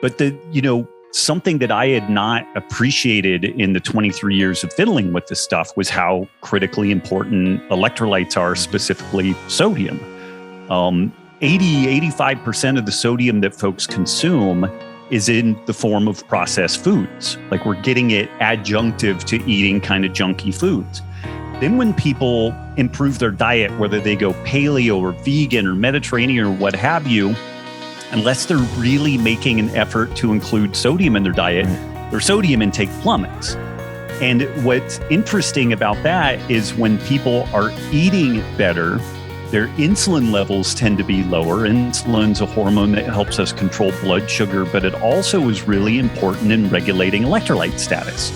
But something that I had not appreciated in the 23 years of fiddling with this stuff was how critically important electrolytes are, specifically sodium. 85% of the sodium that folks consume is in the form of processed foods. Like, we're getting it adjunctive to eating kind of junky foods. Then when people improve their diet, whether they go paleo or vegan or Mediterranean or what have you, unless they're really making an effort to include sodium in their diet, their sodium intake plummets. And what's interesting about that is when people are eating better, their insulin levels tend to be lower. Insulin's a hormone that helps us control blood sugar, but it also is really important in regulating electrolyte status.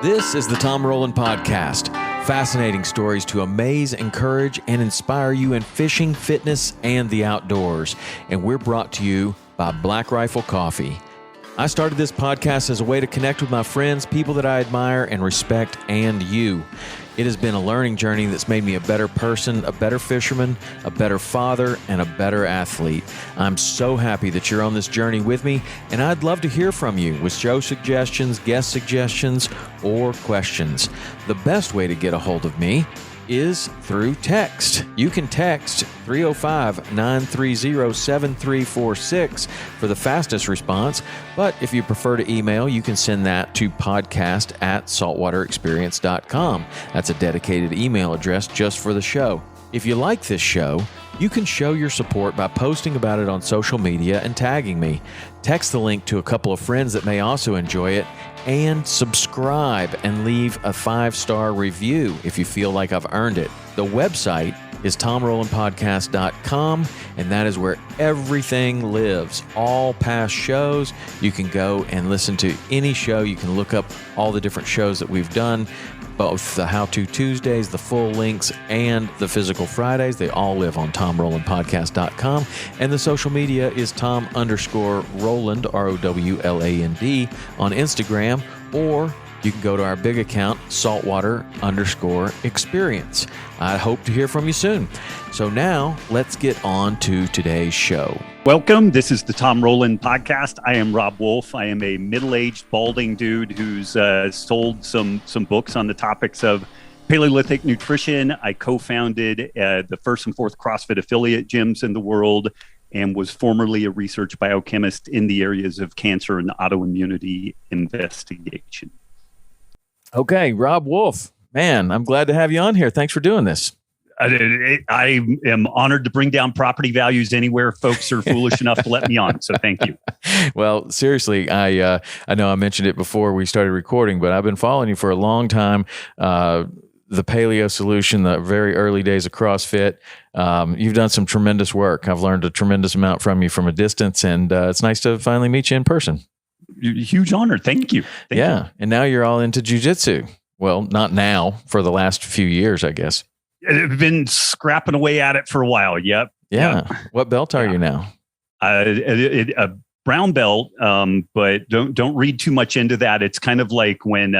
This is the Tom Rowland Podcast. Fascinating stories to amaze, encourage, and inspire you in fishing, fitness, and the outdoors. And we're brought to you by Black Rifle Coffee. I started this podcast as a way to connect with my friends, people that I admire and respect, and you. It has been a learning journey that's made me a better person, a better fisherman, a better father, and a better athlete. I'm so happy that you're on this journey with me, and I'd love to hear from you with show suggestions, guest suggestions, or questions. The best way to get a hold of me is through text. You can text 305-930-7346 for the fastest response, but if you prefer to email, you can send that to podcast@saltwaterexperience.com. That's a dedicated email address just for the show. If you like this show, you can show your support by posting about it on social media and tagging me. Text the link to a couple of friends that may also enjoy it, and subscribe and leave a 5-star review if you feel like I've earned it. The website is tomrowlandpodcast.com, and that is where everything lives. All past shows, you can go and listen to any show. You can look up all the different shows that we've done, both the How To Tuesdays, the full links, and the Physical Fridays. They all live on tomrowlandpodcast.com. And the social media is Tom_Rowland, ROWLAND, on Instagram, or you can go to our big account, Saltwater_experience. I hope to hear from you soon. So now let's get on to today's show. Welcome. This is the Tom Rowland Podcast. I am Robb Wolf. I am a middle-aged, balding dude who's sold some books on the topics of Paleolithic nutrition. I co-founded the first and fourth CrossFit affiliate gyms in the world and was formerly a research biochemist in the areas of cancer and autoimmunity investigation. Okay, Robb Wolf. Man, I'm glad to have you on here. Thanks for doing this. I am honored to bring down property values anywhere folks are foolish enough to let me on. So thank you. Well, seriously, I know I mentioned it before we started recording, but I've been following you for a long time. The Paleo solution, the very early days of CrossFit. You've done some tremendous work. I've learned a tremendous amount from you from a distance, and it's nice to finally meet you in person. Huge honor. Thank you. Thank you. And now you're all into jiu-jitsu. Well, not now, for the last few years, I guess. I've been scrapping away at it for a while. Yep. Yeah. What belt are you now? A brown belt, but don't read too much into that. It's kind of like when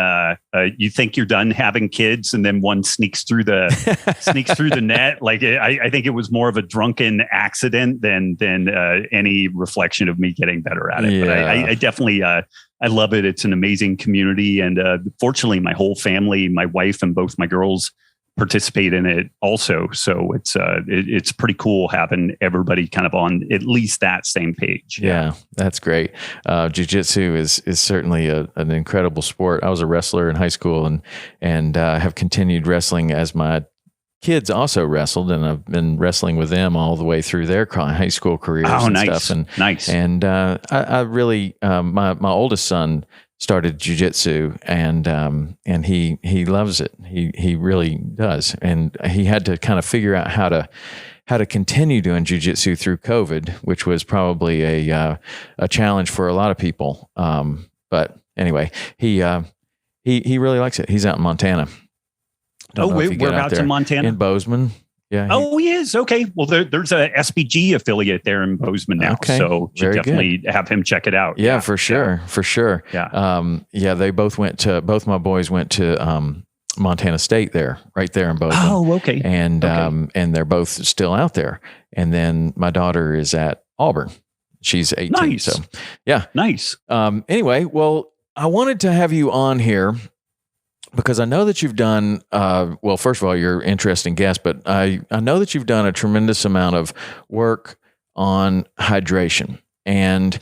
you think you're done having kids, and then one sneaks through the net. Like I think it was more of a drunken accident than any reflection of me getting better at it. Yeah. But I definitely I love it. It's an amazing community, and fortunately, my whole family, my wife, and both my girls participate in it also. So it's pretty cool having everybody kind of on at least that same page. Yeah, that's great. Jiu-jitsu is certainly an incredible sport. I was a wrestler in high school and have continued wrestling as my kids also wrestled, and I've been wrestling with them all the way through their high school careers stuff. Nice. And I really, my oldest son started jiu-jitsu, and he loves it. He really does. And he had to kind of figure out how to continue doing jiu-jitsu through COVID, which was probably a challenge for a lot of people. But anyway, he really likes it. He's out in Montana. Whereabouts in Montana? In Bozeman. Yeah. He is. Okay. Well, there's a SPG affiliate there in Bozeman now. Okay. So you definitely have him check it out. Yeah, for sure. Yeah. They both my boys went to Montana State there, right there in Bozeman. Oh, okay. And they're both still out there. And then my daughter is at Auburn. She's 18. Nice. So yeah. Nice. Anyway, well, I wanted to have you on here because I know that you've done, well, first of all, you're an interesting guest, but I know that you've done a tremendous amount of work on hydration. And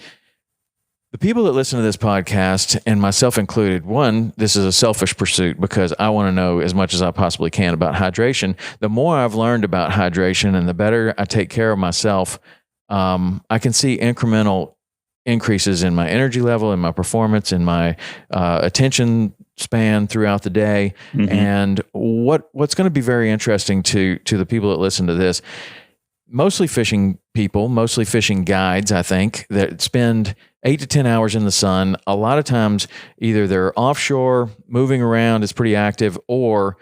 the people that listen to this podcast, and myself included, one, this is a selfish pursuit because I want to know as much as I possibly can about hydration. The more I've learned about hydration and the better I take care of myself, I can see incremental increases in my energy level, in my performance, in my attention span throughout the day. Mm-hmm. And what's going to be very interesting to the people that listen to this, mostly fishing people, mostly fishing guides, I think, that spend 8 to 10 hours in the sun. A lot of times, either they're offshore, moving around, is pretty active, or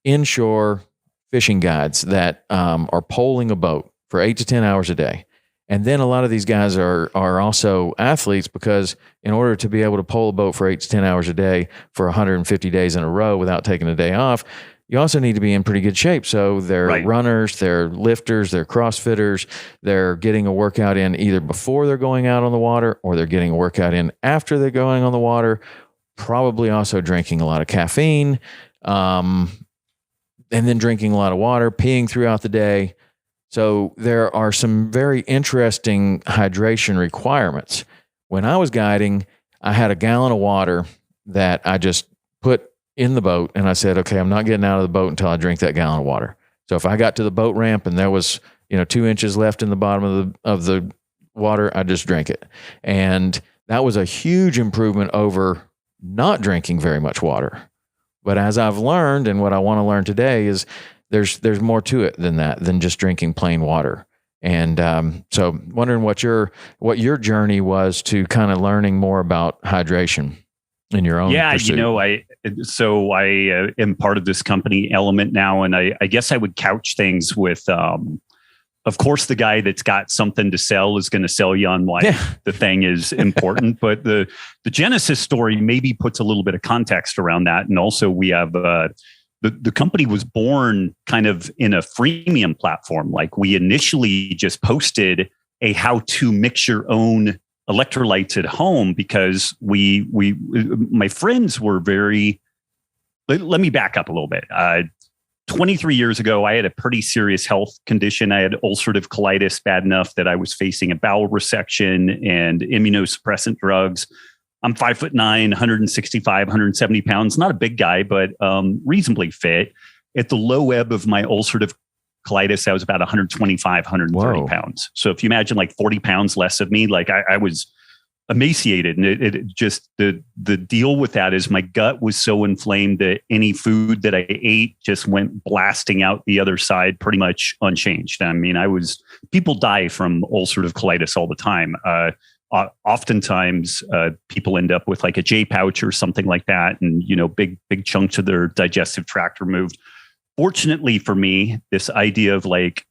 inshore fishing guides that are poling a boat for 8 to 10 hours a day. And then a lot of these guys are also athletes because in order to be able to pole a boat for 8 to 10 hours a day for 150 days in a row without taking a day off, you also need to be in pretty good shape. So they're runners, they're lifters, they're CrossFitters, they're getting a workout in either before they're going out on the water or they're getting a workout in after they're going on the water, probably also drinking a lot of caffeine, and then drinking a lot of water, peeing throughout the day. So there are some very interesting hydration requirements. When I was guiding, I had a gallon of water that I just put in the boat, and I said, okay, I'm not getting out of the boat until I drink that gallon of water. So if I got to the boat ramp and there was, 2 inches left in the bottom of the water, I just drank it. And that was a huge improvement over not drinking very much water. But as I've learned, and what I want to learn today is there's more to it than that, than just drinking plain water. And so wondering what your journey was to kind of learning more about hydration in your own pursuit. I am part of this company Element now, and I guess I would couch things with of course the guy that's got something to sell is going to sell you on why the thing is important, but the genesis story maybe puts a little bit of context around that. And also we have the company was born kind of in a freemium platform. Like we initially just posted a how to mix your own electrolytes at home because my friends were very, let me back up a little bit. 23 years ago, I had a pretty serious health condition. I had ulcerative colitis bad enough that I was facing a bowel resection and immunosuppressant drugs. I'm 5'9", 165, 170 pounds, not a big guy, but reasonably fit. At the low ebb of my ulcerative colitis, I was about 125, 130 pounds. So if you imagine like 40 pounds less of me, like I was emaciated. And it just, the deal with that is my gut was so inflamed that any food that I ate just went blasting out the other side pretty much unchanged. I mean, people die from ulcerative colitis all the time. Oftentimes people end up with like a J pouch or something like that. And, big chunks of their digestive tract removed. Fortunately for me, this idea of like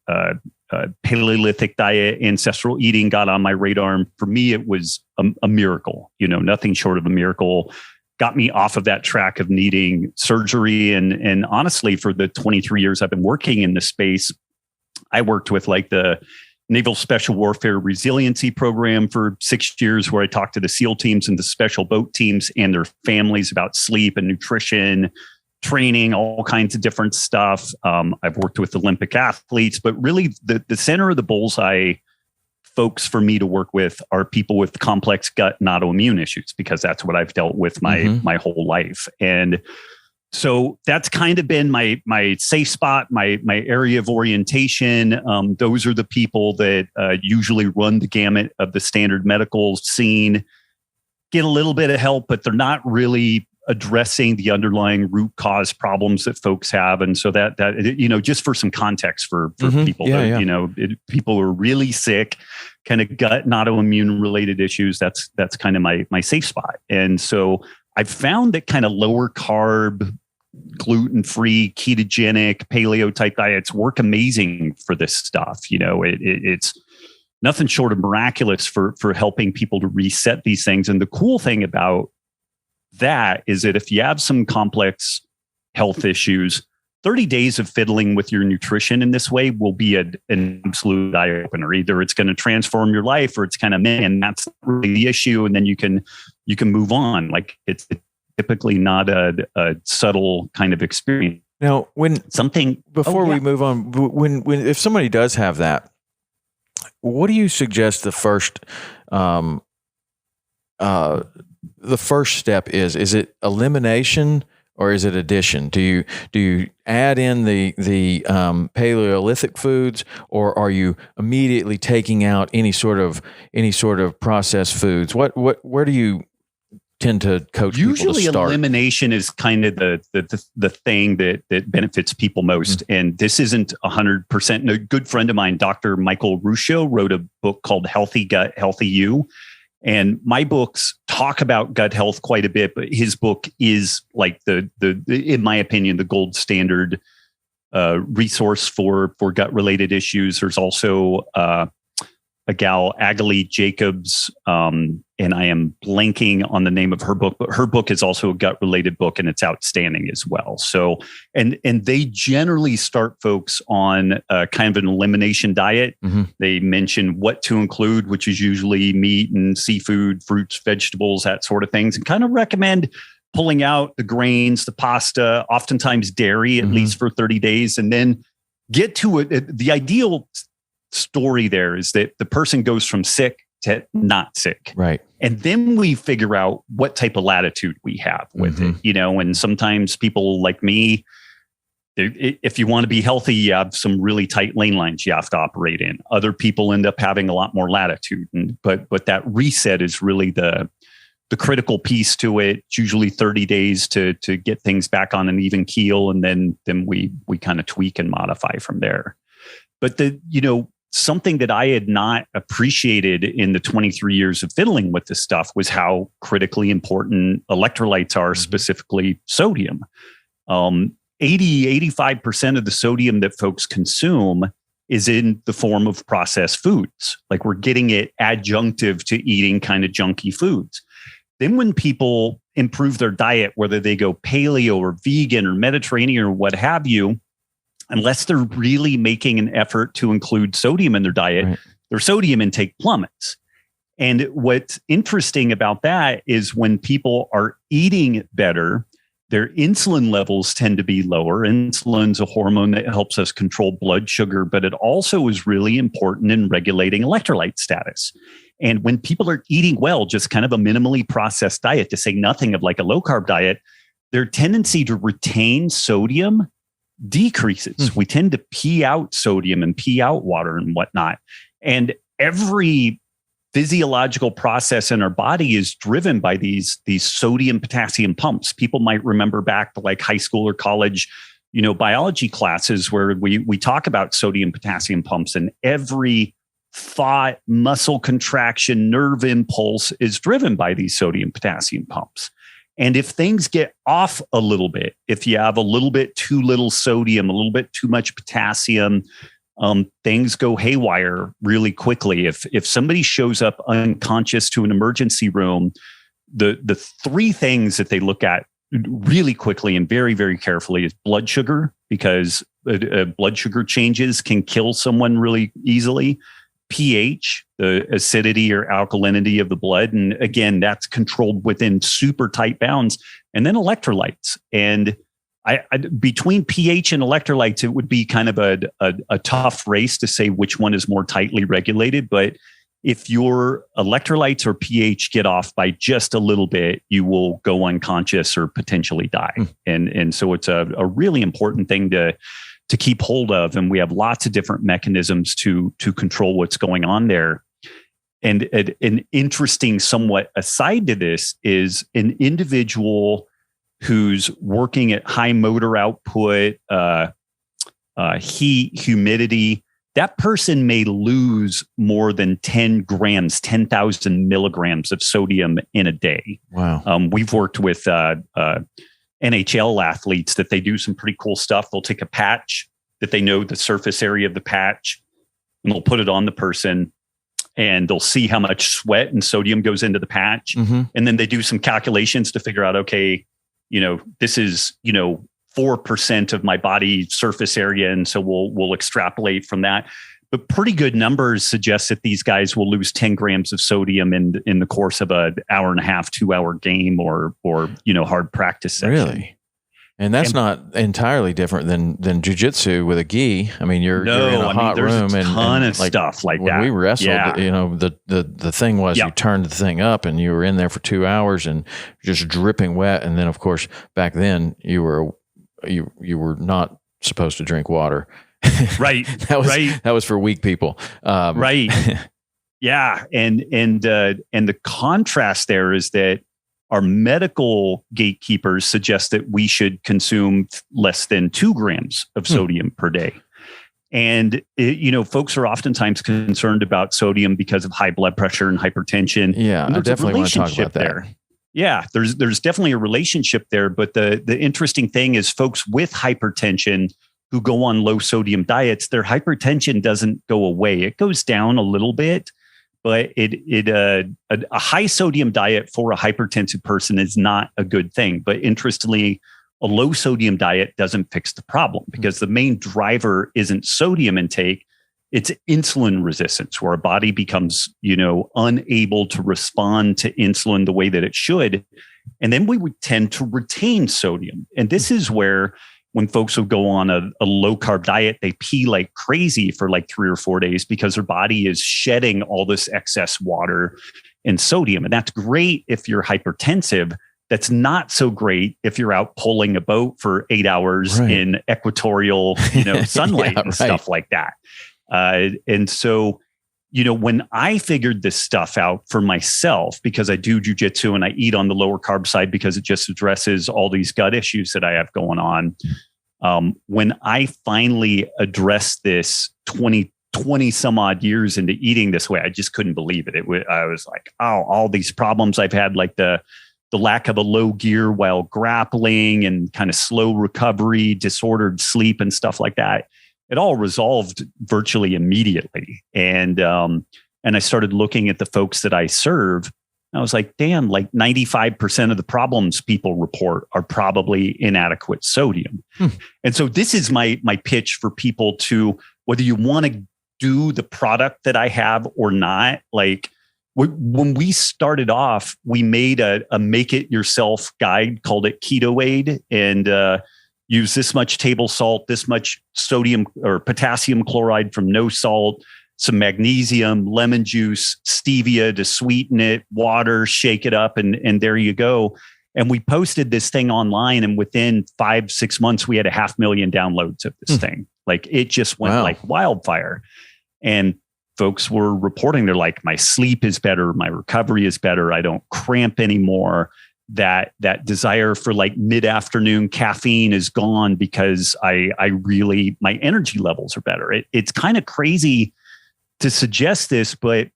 Paleolithic diet, ancestral eating got on my radar. And for me, it was a miracle, nothing short of a miracle. Got me off of that track of needing surgery. And honestly, for the 23 years I've been working in this space, I worked with like the Naval Special Warfare resiliency program for 6 years, where I talked to the SEAL teams and the special boat teams and their families about sleep and nutrition, training, all kinds of different stuff. I've worked with Olympic athletes, but really the center of the bullseye folks for me to work with are people with complex gut and autoimmune issues, because that's what I've dealt with my whole life. And so that's kind of been my safe spot, my area of orientation. Those are the people that usually run the gamut of the standard medical scene, get a little bit of help, but they're not really addressing the underlying root cause problems that folks have. And so that just for some context for people, people are really sick, kind of gut and autoimmune related issues. That's kind of my safe spot. And so I've found that kind of lower carb, gluten-free, ketogenic, paleo type diets work amazing for this stuff. It's nothing short of miraculous for helping people to reset these things. And the cool thing about that is that if you have some complex health issues, 30 days of fiddling with your nutrition in this way will be an absolute eye opener. Either it's going to transform your life or it's kind of, and that's really the issue. And then you can move on. Like it's typically not a subtle kind of experience. Now, before we move on, if somebody does have that, what do you suggest the first step is? Is it elimination or is it addition? Do you add in the Paleolithic foods, or are you immediately taking out any sort of processed foods? Where do you tend to coach people to start? Usually elimination is kind of the thing that benefits people most. Mm-hmm. And this isn't 100%. A good friend of mine, Dr. Michael Ruscio, wrote a book called Healthy Gut, Healthy You. And my books talk about gut health quite a bit, but his book is like the in my opinion, the gold standard resource for gut related issues. There's also a gal, Agali Jacobs, and I am blanking on the name of her book, but her book is also a gut related book and it's outstanding as well. So, and they generally start folks on kind of an elimination diet. Mm-hmm. They mention what to include, which is usually meat and seafood, fruits, vegetables, that sort of things, and kind of recommend pulling out the grains, the pasta, oftentimes dairy, at least for 30 days, and then get to it. The ideal story there is that the person goes from sick to not sick. Right. And then we figure out what type of latitude we have with it, and sometimes people like me, if you want to be healthy, you have some really tight lane lines you have to operate in. Other people end up having a lot more latitude. But that reset is really the critical piece to it. It's usually 30 days to get things back on an even keel. And then we kind of tweak and modify from there. But something that I had not appreciated in the 23 years of fiddling with this stuff was how critically important electrolytes are, specifically sodium. 85% of the sodium that folks consume is in the form of processed foods. Like we're getting it adjunctive to eating kind of junky foods. Then when people improve their diet, whether they go paleo or vegan or Mediterranean or what have you, unless they're really making an effort to include sodium in their diet, their sodium intake plummets. And what's interesting about that is when people are eating better, their insulin levels tend to be lower. Insulin's a hormone that helps us control blood sugar, but it also is really important in regulating electrolyte status. And when people are eating well, just kind of a minimally processed diet, to say nothing of like a low carb diet, their tendency to retain sodium decreases. We tend to pee out sodium and pee out water and whatnot. And every physiological process in our body is driven by these sodium potassium pumps. People might remember back to like high school or college, biology classes where we talk about sodium potassium pumps, and every thought, muscle contraction, nerve impulse is driven by these sodium potassium pumps. And if things get off a little bit, if you have a little bit too little sodium, a little bit too much potassium, things go haywire really quickly. If somebody shows up unconscious to an emergency room, the three things that they look at really quickly and very, very carefully is blood sugar, because blood sugar changes can kill someone really easily. pH, the acidity or alkalinity of the blood. And again, that's controlled within super tight bounds. And then electrolytes. And between pH and electrolytes, it would be kind of a tough race to say which one is more tightly regulated. But if your electrolytes or pH get off by just a little bit, you will go unconscious or potentially die. And so it's a really important thing to keep hold of. And we have lots of different mechanisms to control what's going on there. And an interesting somewhat aside to this is an individual who's working at high motor output, heat, humidity. That person may lose more than 10 grams, 10,000 milligrams of sodium in a day. Wow. We've worked with NHL athletes that they do some pretty cool stuff. They'll take a patch that they know the surface area of the patch, and they'll put it on the person, and they'll see how much sweat and sodium goes into the patch. And then they do some calculations to figure out, okay, this is, 4% of my body surface area. And so we'll extrapolate from that. But pretty good numbers suggest that these guys will lose 10 grams of sodium in the course of an hour and a half, 2 hour game or hard practice session. Really? And that's not entirely different than jiu-jitsu with a gi. I mean, you're in a hot room there's a ton of like, stuff like when that. we wrestled, the thing was you turned the thing up and you were in there for 2 hours and just dripping wet. And then, of course, back then you were not supposed to drink water. Right. That was for weak people. Right. Yeah. And the contrast there is that our medical gatekeepers suggest that we should consume less than 2 grams of sodium per day. And, folks are oftentimes concerned about sodium because of high blood pressure and hypertension. Yeah, I definitely want to talk about that. There. Yeah, there's definitely a relationship there. But the interesting thing is folks with hypertension who go on low sodium diets, their hypertension doesn't go away. It goes down a little bit. But a high sodium diet for a hypertensive person is not a good thing. But interestingly, a low sodium diet doesn't fix the problem because the main driver isn't sodium intake. It's insulin resistance, where our body becomes, unable to respond to insulin the way that it should. And then we would tend to retain sodium. And this is where when folks will go on a low carb diet, they pee like crazy for like 3 or 4 days because their body is shedding all this excess water and sodium. And that's great if you're hypertensive. That's not so great if you're out pulling a boat for 8 hours in equatorial, sunlight and stuff like that. And so, when I figured this stuff out for myself, because I do jujitsu and I eat on the lower carb side because it just addresses all these gut issues that I have going on. When I finally addressed this 20 some odd years into eating this way, I just couldn't believe it. I was like, all these problems I've had, like the lack of a low gear while grappling and kind of slow recovery, disordered sleep and stuff like that. It all resolved virtually immediately. And I started looking at the folks that I serve. I was like, damn, like 95% of the problems people report are probably inadequate sodium. And so this is my pitch for people to, whether you want to do the product that I have or not, like when we started off, we made a make it yourself guide, called it Keto Aid, and use this much table salt, this much sodium or potassium chloride from no salt, some magnesium, lemon juice, stevia to sweeten it, water, shake it up, and there you go. And we posted this thing online, and within 5-6 months, we had 500,000 downloads of this thing. Like it just went like wildfire. And folks were reporting, they're like, my sleep is better, my recovery is better, I don't cramp anymore. That desire for like mid-afternoon caffeine is gone because I really, my energy levels are better. It's kind of crazy to suggest this, but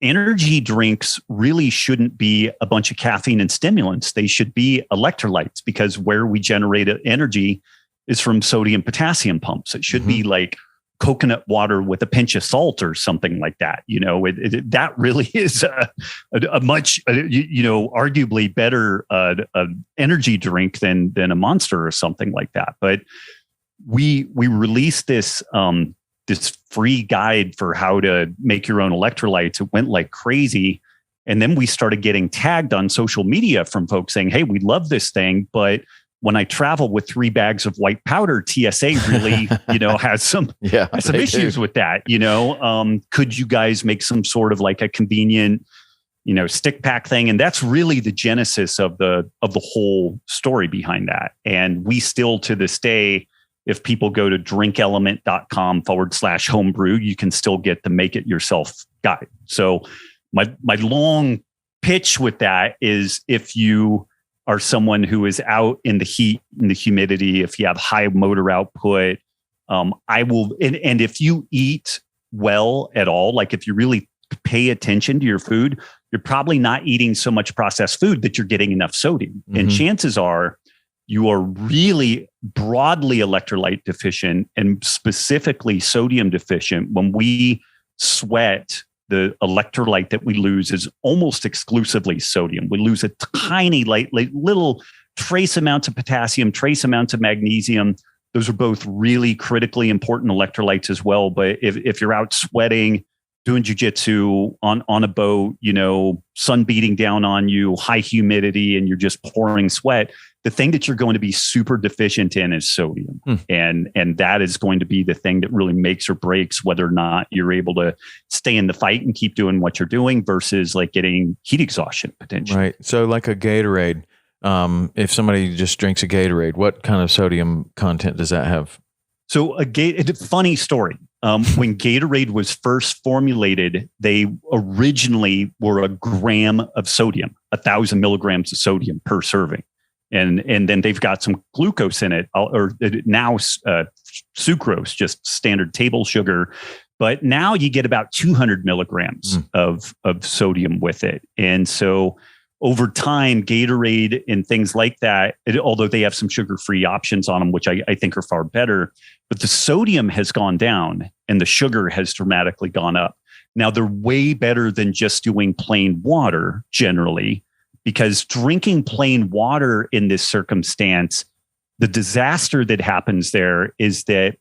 energy drinks really shouldn't be a bunch of caffeine and stimulants. They should be electrolytes, because where we generate energy is from sodium potassium pumps. It should be like coconut water with a pinch of salt or something like that. That really is a much, arguably better energy drink than a Monster or something like that. But we released this free guide for how to make your own electrolytes. It went like crazy. And then we started getting tagged on social media from folks saying, hey, we love this thing, but when I travel with 3 bags of white powder, TSA really, has some issues with that. Could you guys make some sort of like a convenient, stick pack thing? And that's really the genesis of the whole story behind that. And we still, to this day, if people go to drinkelement.com/homebrew, you can still get the make it yourself guide. So my long pitch with that is, if you are someone who is out in the heat and the humidity, if you have high motor output, I will, and if you eat well at all, like if you really pay attention to your food, you're probably not eating so much processed food that you're getting enough sodium. And chances are you are really broadly electrolyte deficient, and specifically sodium deficient. When we sweat, the electrolyte that we lose is almost exclusively sodium. We lose a tiny little trace amounts of potassium, trace amounts of magnesium. Those are both really critically important electrolytes as well. But if you're out sweating, doing jiu-jitsu on a boat, sun beating down on you, high humidity, and you're just pouring sweat, the thing that you're going to be super deficient in is sodium. And that is going to be the thing that really makes or breaks whether or not you're able to stay in the fight and keep doing what you're doing versus like getting heat exhaustion potentially. Right. So like a Gatorade, if somebody just drinks a Gatorade, what kind of sodium content does that have? So it's a funny story. When Gatorade was first formulated, they originally were a gram of sodium, 1,000 milligrams of sodium per serving. And then they've got some glucose in it, or now sucrose, just standard table sugar. But now you get about 200 milligrams of sodium with it. And so over time, Gatorade and things like that, although they have some sugar-free options on them, which I think are far better, but the sodium has gone down and the sugar has dramatically gone up. Now, they're way better than just doing plain water generally, because drinking plain water in this circumstance, the disaster that happens there is that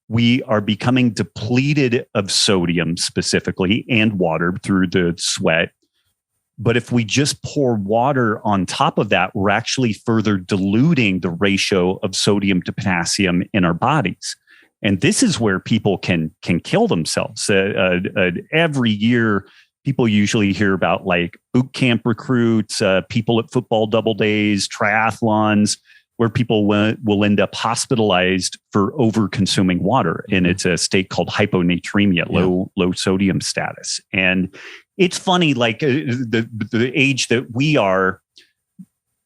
we are becoming depleted of sodium specifically and water through the sweat. But if we just pour water on top of that, we're actually further diluting the ratio of sodium to potassium in our bodies. And this is where people can kill themselves. Every year, people usually hear about like boot camp recruits, people at football double days, triathlons, where people will end up hospitalized for over consuming water. And it's a state called hyponatremia, low sodium status. And it's funny, like the age that we are,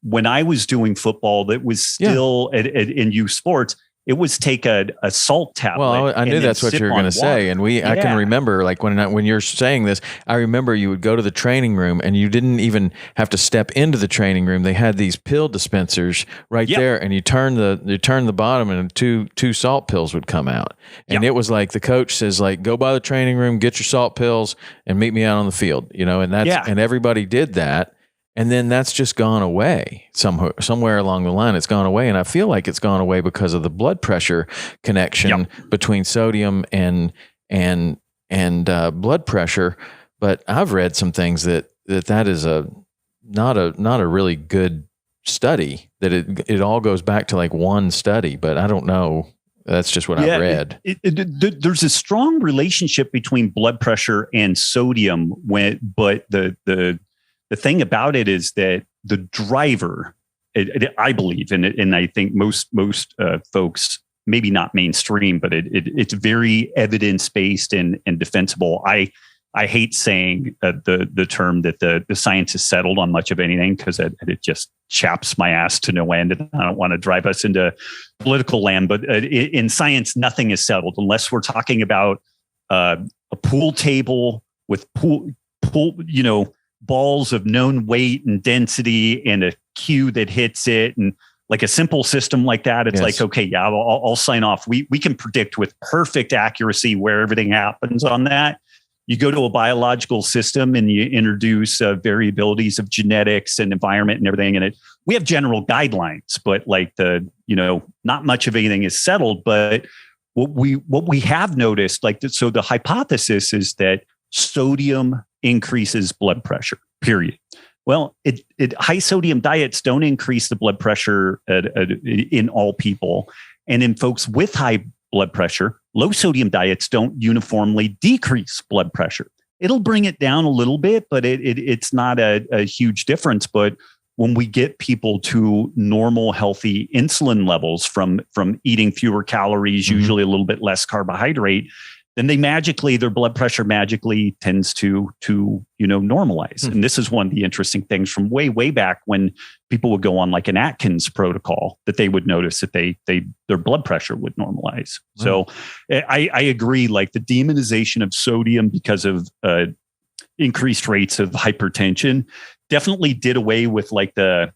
when I was doing football, that was still in youth sports, it was take a salt tablet. Well, I knew that's what you were going to say. And I can remember, like when you're saying this, I remember you would go to the training room and you didn't even have to step into the training room. They had these pill dispensers right there, and you turn the bottom and two salt pills would come out. And it was like the coach says, like, go by the training room, get your salt pills and meet me out on the field, and and everybody did that. And then that's just gone away somewhere along the line. It's gone away. And I feel like it's gone away because of the blood pressure connection between sodium and blood pressure. But I've read some things that is not a really good study, that it all goes back to like one study, but I don't know. That's just what I've read. There's a strong relationship between blood pressure and sodium but the thing about it is that the driver, I believe, and I think most folks, maybe not mainstream, but it's very evidence-based and defensible. I hate saying the term that the science is settled on much of anything, because it just chaps my ass to no end, and I don't want to drive us into political land. But in science, nothing is settled unless we're talking about a pool table with pool, balls of known weight and density and a cue that hits it, and like a simple system like that. It's like, okay, yeah, I'll sign off. We can predict with perfect accuracy where everything happens on that. You go to a biological system and you introduce variabilities of genetics and environment and everything in it. We have general guidelines, but like not much of anything is settled. But what we have noticed, so the hypothesis is that sodium increases blood pressure, period. Well, high sodium diets don't increase the blood pressure in all people. And in folks with high blood pressure, low sodium diets don't uniformly decrease blood pressure. It'll bring it down a little bit, but it's not a huge difference. But when we get people to normal, healthy insulin levels from eating fewer calories, usually a little bit less carbohydrate, then their blood pressure magically tends to normalize. And this is one of the interesting things from way back when people would go on like an Atkins protocol, that they would notice that their blood pressure would normalize. So I agree, like the demonization of sodium because of increased rates of hypertension definitely did away with like the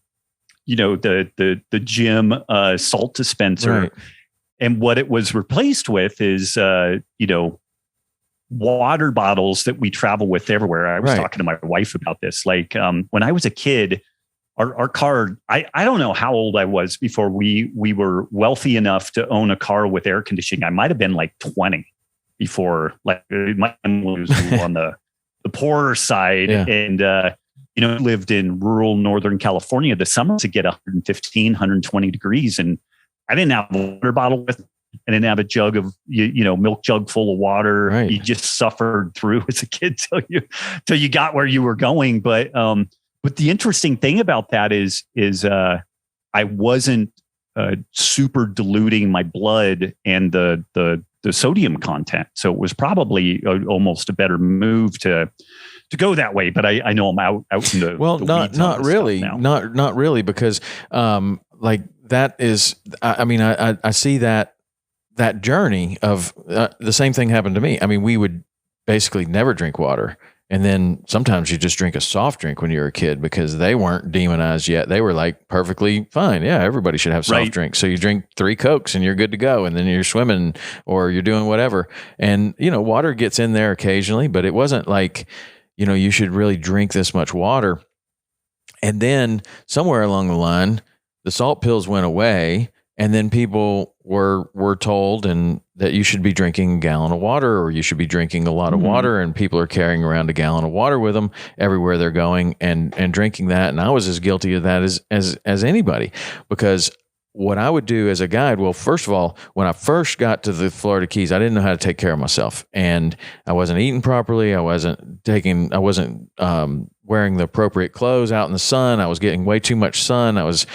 gym salt dispenser. Right. And what it was replaced with is, water bottles that we travel with everywhere. I was talking to my wife about this. Like when I was a kid, our car, I don't know how old I was before we were wealthy enough to own a car with air conditioning. I might have been like 20 before, like my family was on the poorer side. Yeah. And, lived in rural Northern California. The summers would get 115, 120 degrees. And I didn't have a water bottle with me. I didn't have a jug of, milk jug full of water. Right. You just suffered through as a kid till you got where you were going. But the interesting thing about that is I wasn't super diluting my blood and the sodium content. So it was probably almost a better move to go that way. But I know I'm out in the not really, not really, because like that is, I mean, I see that journey of the same thing happened to me. I mean, we would basically never drink water. And then sometimes you just drink a soft drink when you're a kid because they weren't demonized yet. They were like perfectly fine. Yeah, everybody should have soft drinks. So you drink 3 Cokes and you're good to go. And then you're swimming or you're doing whatever. And, water gets in there occasionally, but it wasn't like, you should really drink this much water. And then somewhere along the line, the salt pills went away. And then people were told that you should be drinking a gallon of water, or you should be drinking a lot of water, and people are carrying around a gallon of water with them everywhere they're going and drinking that. And I was as guilty of that as anybody, because what I would do as a guide, well, first of all, when I first got to the Florida Keys, I didn't know how to take care of myself, and I wasn't eating properly. I wasn't wearing the appropriate clothes out in the sun. I was getting way too much sun. I was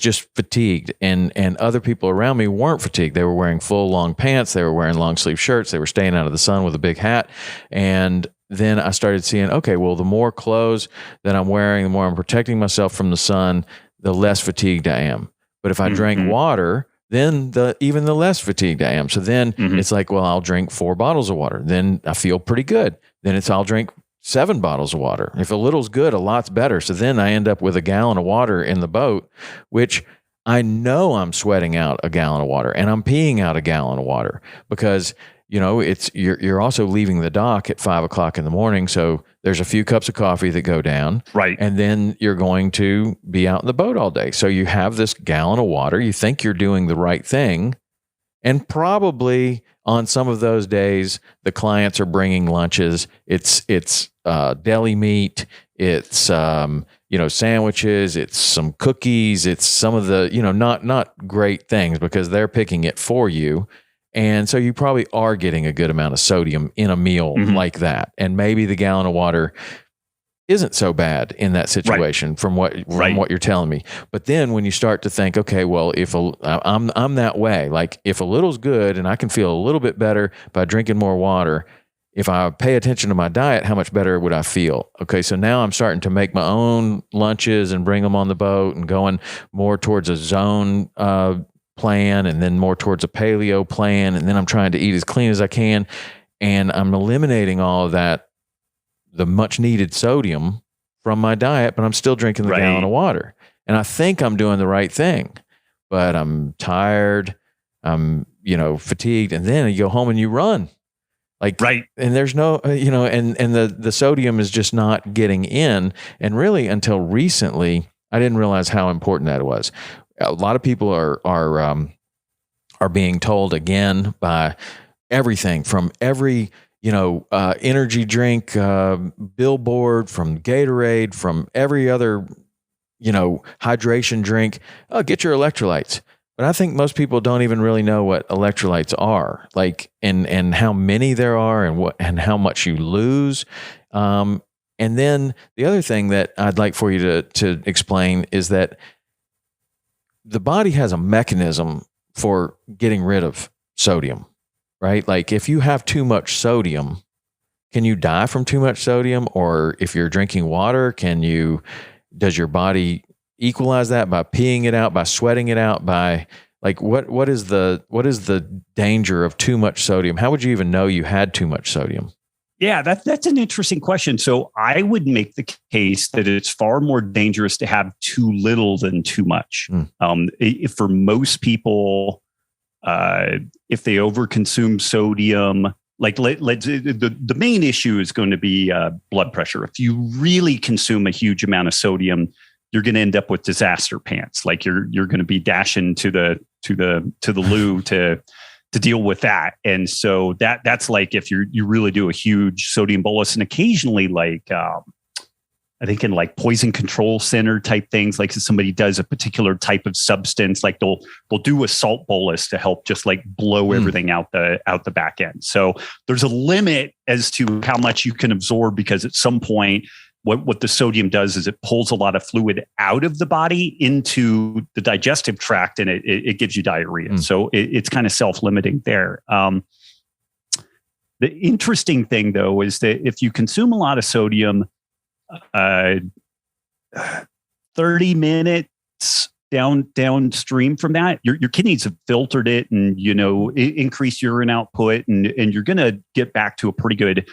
just fatigued, and other people around me weren't fatigued. They were wearing full long pants. They were wearing long sleeve shirts. They were staying out of the sun with a big hat. And then I started seeing, okay, well, the more clothes that I'm wearing, the more I'm protecting myself from the sun, the less fatigued I am. But if I drank water, then even the less fatigued I am. So then it's like, well, I'll drink 4 bottles of water. Then I feel pretty good. Then I'll drink 7 bottles of water. If a little's good, a lot's better. So then I end up with a gallon of water in the boat, which I know I'm sweating out a gallon of water and I'm peeing out a gallon of water because, you're also leaving the dock at 5 o'clock in the morning. So there's a few cups of coffee that go down. Right. And then you're going to be out in the boat all day. So you have this gallon of water. You think you're doing the right thing. And probably on some of those days, the clients are bringing lunches. It's deli meat. It's, sandwiches. It's some cookies. It's some of the, not great things because they're picking it for you. And so you probably are getting a good amount of sodium in a meal like that. And maybe the gallon of water isn't so bad in that situation from what you're telling me. But then when you start to think, okay, well, if I'm that way, like if a little's good and I can feel a little bit better by drinking more water, if I pay attention to my diet, how much better would I feel? Okay, so now I'm starting to make my own lunches and bring them on the boat and going more towards a zone plan and then more towards a paleo plan. And then I'm trying to eat as clean as I can. And I'm eliminating all of that, the much needed sodium from my diet, but I'm still drinking the gallon of water. And I think I'm doing the right thing, but I'm tired, I'm, fatigued. And then you go home and you run. And there's no, and the sodium is just not getting in. And really until recently, I didn't realize how important that was. A lot of people are being told again by everything from every, energy drink, billboard, from Gatorade, from every other, hydration drink, get your electrolytes. But I think most people don't even really know what electrolytes are, like, and how many there are and how much you lose. And then the other thing that I'd like for you to explain is that the body has a mechanism for getting rid of sodium, right? Like if you have too much sodium, can you die from too much sodium? Or if you're drinking water, does your body equalize that by peeing it out, by sweating it out, by like, what is the danger of too much sodium? How would you even know you had too much sodium? Yeah, that's an interesting question. So I would make the case that it's far more dangerous to have too little than too much. If for most people, if they overconsume sodium, like the main issue is going to be blood pressure. If you really consume a huge amount of sodium, you're going to end up with disaster pants. Like you're going to be dashing to the loo to deal with that. And so that's like if you really do a huge sodium bolus, and occasionally like I think in like poison control center type things, like if somebody does a particular type of substance, like they'll do a salt bolus to help just like blow everything out the back end. So there's a limit as to how much you can absorb, because at some point what the sodium does is it pulls a lot of fluid out of the body into the digestive tract, and it gives you diarrhea. So it's kind of self-limiting there. The interesting thing though is that if you consume a lot of sodium, 30 minutes downstream from that, your kidneys have filtered it and, increase urine output, and you're going to get back to a pretty good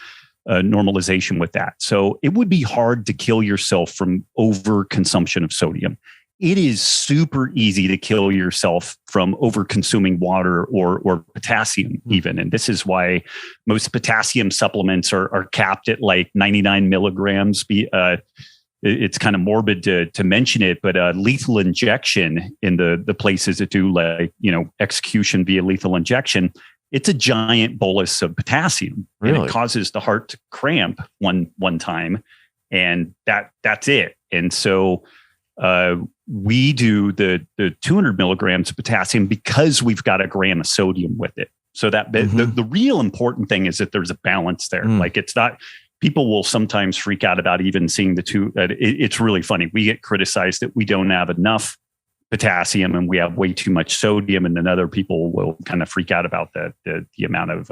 normalization with that. So it would be hard to kill yourself from overconsumption of sodium. It is super easy to kill yourself from over-consuming water or potassium even. And this is why most potassium supplements are capped at like 99 milligrams. It's kind of morbid to mention it, but lethal injection in the places that do like, execution via lethal injection, it's a giant bolus of potassium. Really? And it causes the heart to cramp one time. And that's it. And so we do the 200 milligrams of potassium because we've got a gram of sodium with it. So that the real important thing is that there's a balance there. Like it's not, people will sometimes freak out about even seeing the two. It's really funny. We get criticized that we don't have enough potassium and we have way too much sodium, and then other people will kind of freak out about the amount of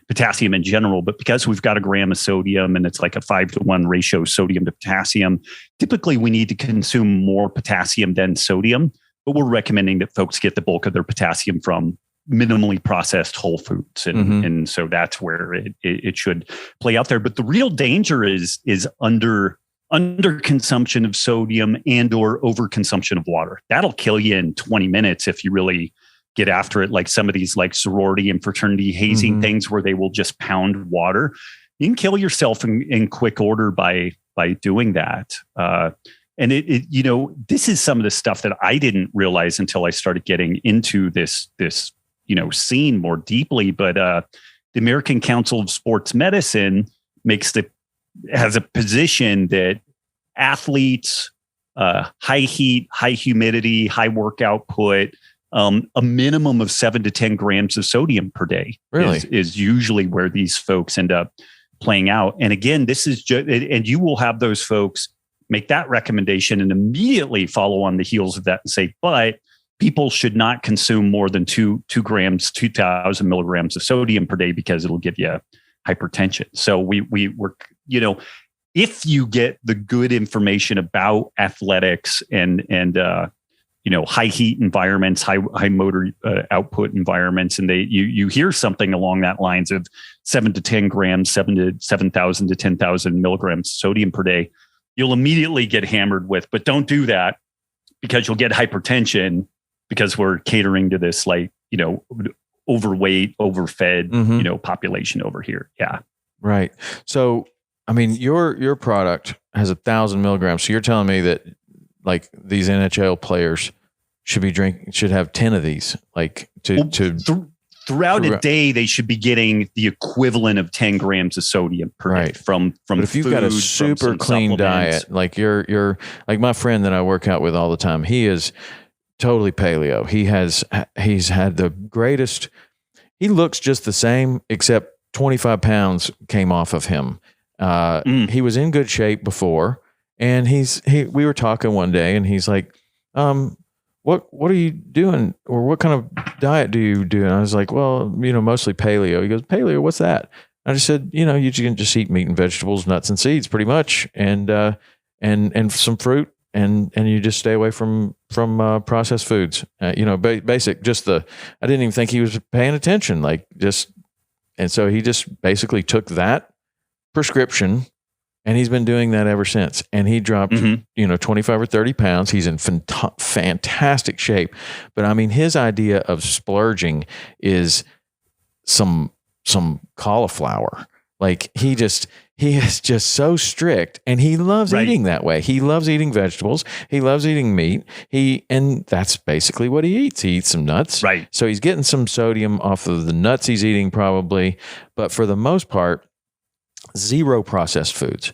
potassium in general. But because we've got a gram of sodium and it's like a 5-to-1 ratio sodium to potassium, typically we need to consume more potassium than sodium, but we're recommending that folks get the bulk of their potassium from minimally processed whole foods. And so that's where it should play out there. But the real danger is under consumption of sodium and or overconsumption of water. That'll kill you in 20 minutes if you really get after it. Like some of these like sorority and fraternity hazing things where they will just pound water. You can kill yourself in quick order by doing that. And this is some of the stuff that I didn't realize until I started getting into this scene more deeply. But the American Council of Sports Medicine has a position that athletes, high heat, high humidity, high work output, a minimum of 7 to 10 grams of sodium per day is usually where these folks end up playing out. And again, this is and you will have those folks make that recommendation and immediately follow on the heels of that and say, but people should not consume more than 2 grams, 2,000 milligrams of sodium per day because it'll give you hypertension. So we're if you get the good information about athletics and high heat environments, high motor output environments, and you hear something along that lines of 7 to 10 grams, 7,000 to 10,000 milligrams sodium per day, you'll immediately get hammered with. But don't do that because you'll get hypertension because we're catering to this overweight, overfed, population over here. Yeah. Right. So, I mean, your product has 1,000 milligrams. So you're telling me that like these NHL players should have 10 of these, throughout a day, they should be getting the equivalent of 10 grams of sodium per day from but if you've got a super clean diet, like you're like my friend that I work out with all the time, he is totally paleo. He's had the greatest, he looks just the same, except 25 pounds came off of him. He was in good shape before, and we were talking one day and he's like, what are you doing? Or what kind of diet do you do? And I was like, well, mostly paleo. He goes, paleo, what's that? I just said, you can just eat meat and vegetables, nuts and seeds pretty much. And some fruit. And you just stay away from processed foods, basic, I didn't even think he was paying attention. And so he just basically took that prescription and he's been doing that ever since. And he dropped, 25 or 30 pounds. He's in fantastic shape. But I mean, his idea of splurging is some cauliflower. Like he is just so strict, and he loves eating that way. He loves eating vegetables. He loves eating meat. And that's basically what he eats. He eats some nuts. Right. So he's getting some sodium off of the nuts he's eating probably, but for the most part, zero processed foods.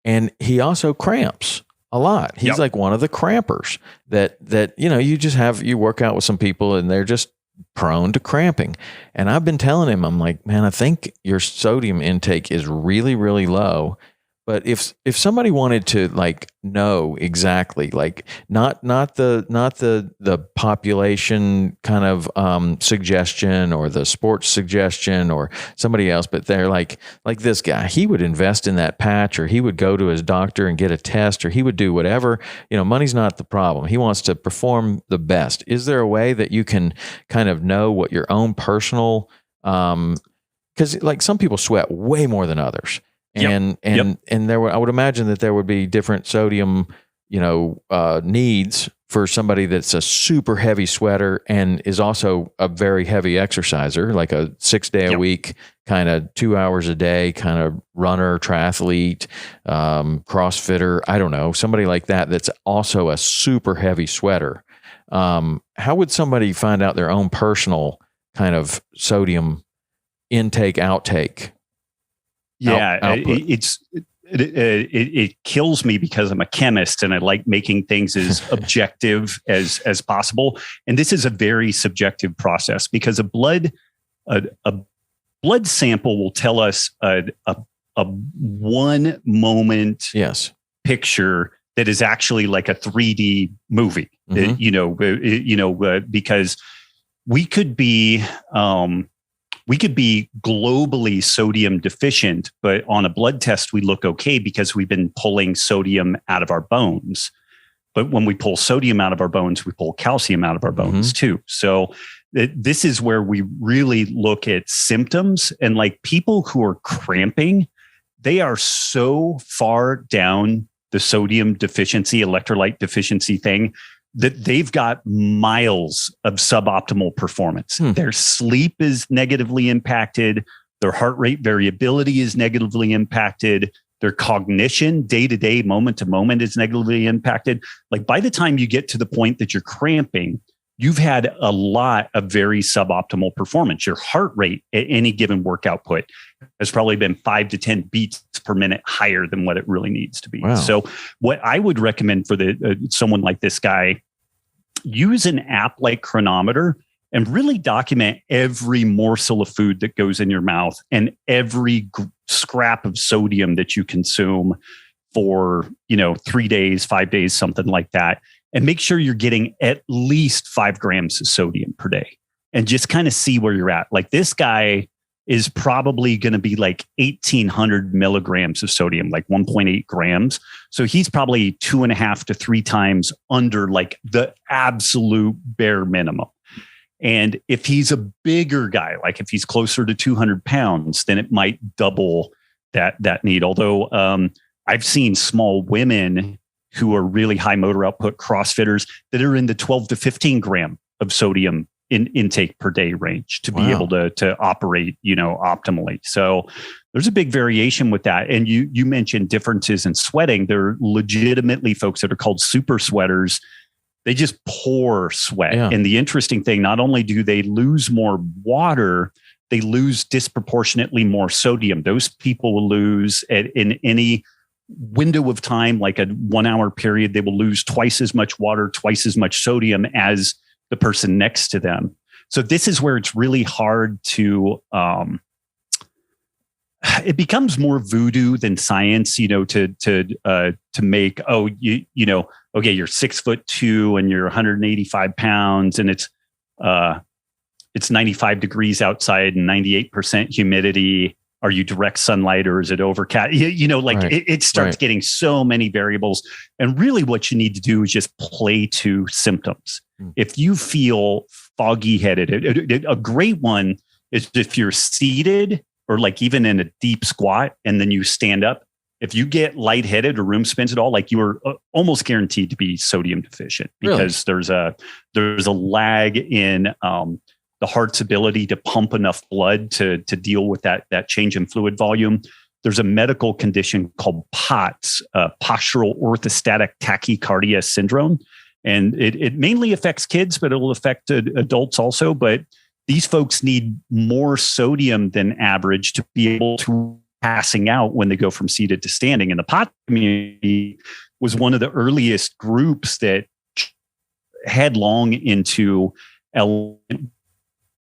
And he also cramps a lot. He's like one of the crampers that, you work out with some people and they're just prone to cramping. And I've been telling him, I'm like, man, I think your sodium intake is really, really low. But if somebody wanted to like know exactly, like not the population kind of suggestion or the sports suggestion or somebody else, but they're like this guy, he would invest in that patch, or he would go to his doctor and get a test, or he would do whatever. Money's not the problem. He wants to perform the best. Is there a way that you can kind of know what your own personal, because like some people sweat way more than others. And I would imagine that there would be different sodium, needs for somebody that's a super heavy sweater and is also a very heavy exerciser, like a 6 day a week, kind of 2 hours a day, kind of runner, triathlete, CrossFitter. I don't know, somebody like that that's also a super heavy sweater. How would somebody find out their own personal kind of sodium intake, outtake? Yeah, it kills me because I'm a chemist and I like making things as objective as possible. And this is a very subjective process because a blood sample will tell us a 1 moment picture that is actually like a 3D movie. Because we could be globally sodium deficient, but on a blood test, we look okay because we've been pulling sodium out of our bones. But when we pull sodium out of our bones, we pull calcium out of our bones too. So this is where we really look at symptoms, and like people who are cramping, they are so far down the sodium deficiency, electrolyte deficiency thing, that they've got miles of suboptimal performance. Their sleep is negatively impacted. Their heart rate variability is negatively impacted. Their cognition, day to day, moment to moment, is negatively impacted. Like by the time you get to the point that you're cramping, you've had a lot of very suboptimal performance. Your heart rate at any given work output has probably been 5 to 10 beats per minute higher than what it really needs to be. Wow. So what I would recommend for someone like this guy, use an app like Chronometer and really document every morsel of food that goes in your mouth and every scrap of sodium that you consume for, 3 days, 5 days, something like that. And make sure you're getting at least 5 grams of sodium per day and just kind of see where you're at. Like this guy is probably going to be like 1,800 milligrams of sodium, like 1.8 grams. So he's probably 2.5 to 3 times under like the absolute bare minimum. And if he's a bigger guy, like if he's closer to 200 pounds, then it might double that need. Although I've seen small women who are really high motor output CrossFitters that are in the 12 to 15 gram of sodium intake per day range to be able to operate, optimally. So there's a big variation with that. And you mentioned differences in sweating. There are legitimately folks that are called super sweaters. They just pour sweat. Yeah. And the interesting thing, not only do they lose more water, they lose disproportionately more sodium. Those people will lose in any window of time, like a 1 hour period, they will lose twice as much water, twice as much sodium as the person next to them. So this is where it's really hard to, it becomes more voodoo than science, to make, okay, you're 6'2" and you're 185 pounds and it's 95 degrees outside and 98% humidity. Are you direct sunlight or is it overcast? Right. It starts getting so many variables. And really what you need to do is just play to symptoms. If you feel foggy headed, a great one is if you're seated or like even in a deep squat and then you stand up, if you get lightheaded or room spins at all, like you are almost guaranteed to be sodium deficient because there's a lag in the heart's ability to pump enough blood to deal with that change in fluid volume. There's a medical condition called POTS, Postural Orthostatic Tachycardia syndrome. And it mainly affects kids, but it will affect adults also. But these folks need more sodium than average to be able to passing out when they go from seated to standing. And the POTS community was one of the earliest groups that headlong into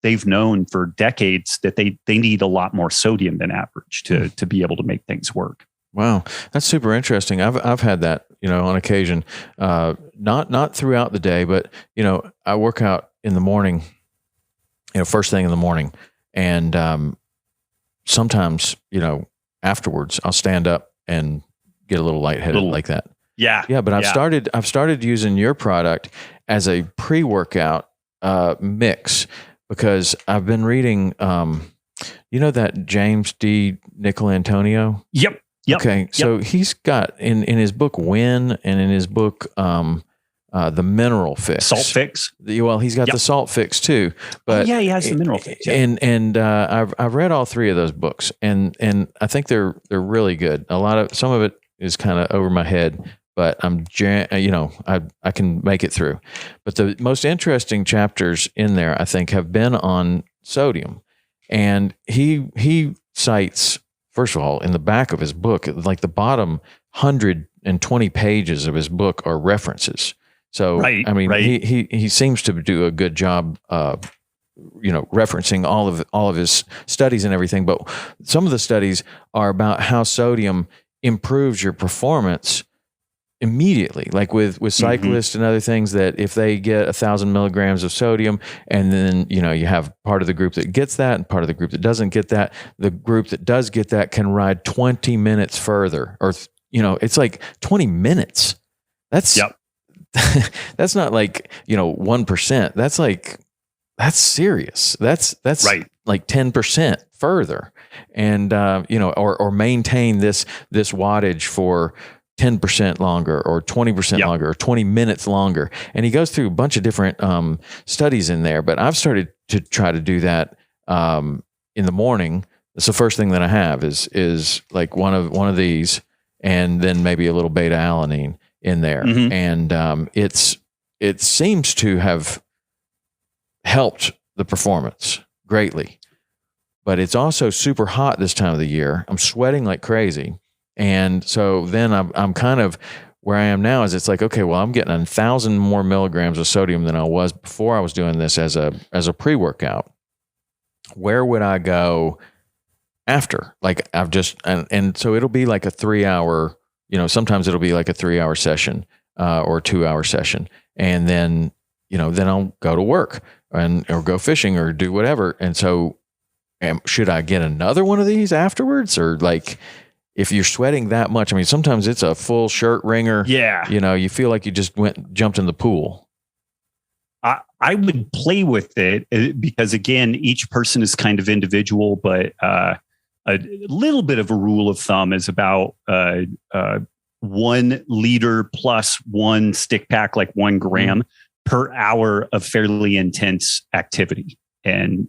they've known for decades that they need a lot more sodium than average to be able to make things work. Wow, that's super interesting. I've had that, on occasion, not throughout the day, but I work out in the morning, first thing in the morning, and sometimes afterwards I'll stand up and get a little lightheaded like that. Yeah. But I've started using your product as a pre-workout mix because I've been reading, that James D. Nicolantonio. Yep. Okay, so he's got in his book Win and in his book the Mineral Fix, Salt Fix. He's got the Salt Fix too. But he has the Mineral Fix. Yeah. And I've read all three of those books, and I think they're really good. Some of it is kind of over my head, but I can make it through. But the most interesting chapters in there, I think, have been on sodium, and he cites. First of all, in the back of his book, like the bottom 120 pages of his book are references. So, he seems to do a good job, referencing all of his studies and everything. But some of the studies are about how sodium improves your performance immediately, like with cyclists and other things, that if they get 1,000 milligrams of sodium, and then you have part of the group that gets that and part of the group that doesn't get that, the group that does get that can ride 20 minutes further, or it's like 20 minutes. That's that's not like 1%. That's serious. That's right. Like 10% further, and or maintain this wattage for 10% longer or 20% longer or 20 minutes longer. And he goes through a bunch of different studies in there, but I've started to try to do that in the morning. It's the first thing that I have is like one of these, and then maybe a little beta alanine in there. And it seems to have helped the performance greatly, but it's also super hot this time of the year. I'm sweating like crazy. And so then I'm kind of where I am now is it's like, okay, well, I'm getting 1,000 more milligrams of sodium than I was before I was doing this as a pre-workout. Where would I go after? Like I've just, and so it'll be like a 3-hour, sometimes it'll be like a 3-hour session or a 2-hour session. And then, then I'll go to work or go fishing or do whatever. And so should I get another one of these afterwards, or like, if you're sweating that much, sometimes it's a full shirt wringer. Yeah. You feel like you just jumped in the pool. I would play with it because, again, each person is kind of individual, but a little bit of a rule of thumb is about 1 liter plus 1 stick pack, like 1 gram per hour of fairly intense activity. And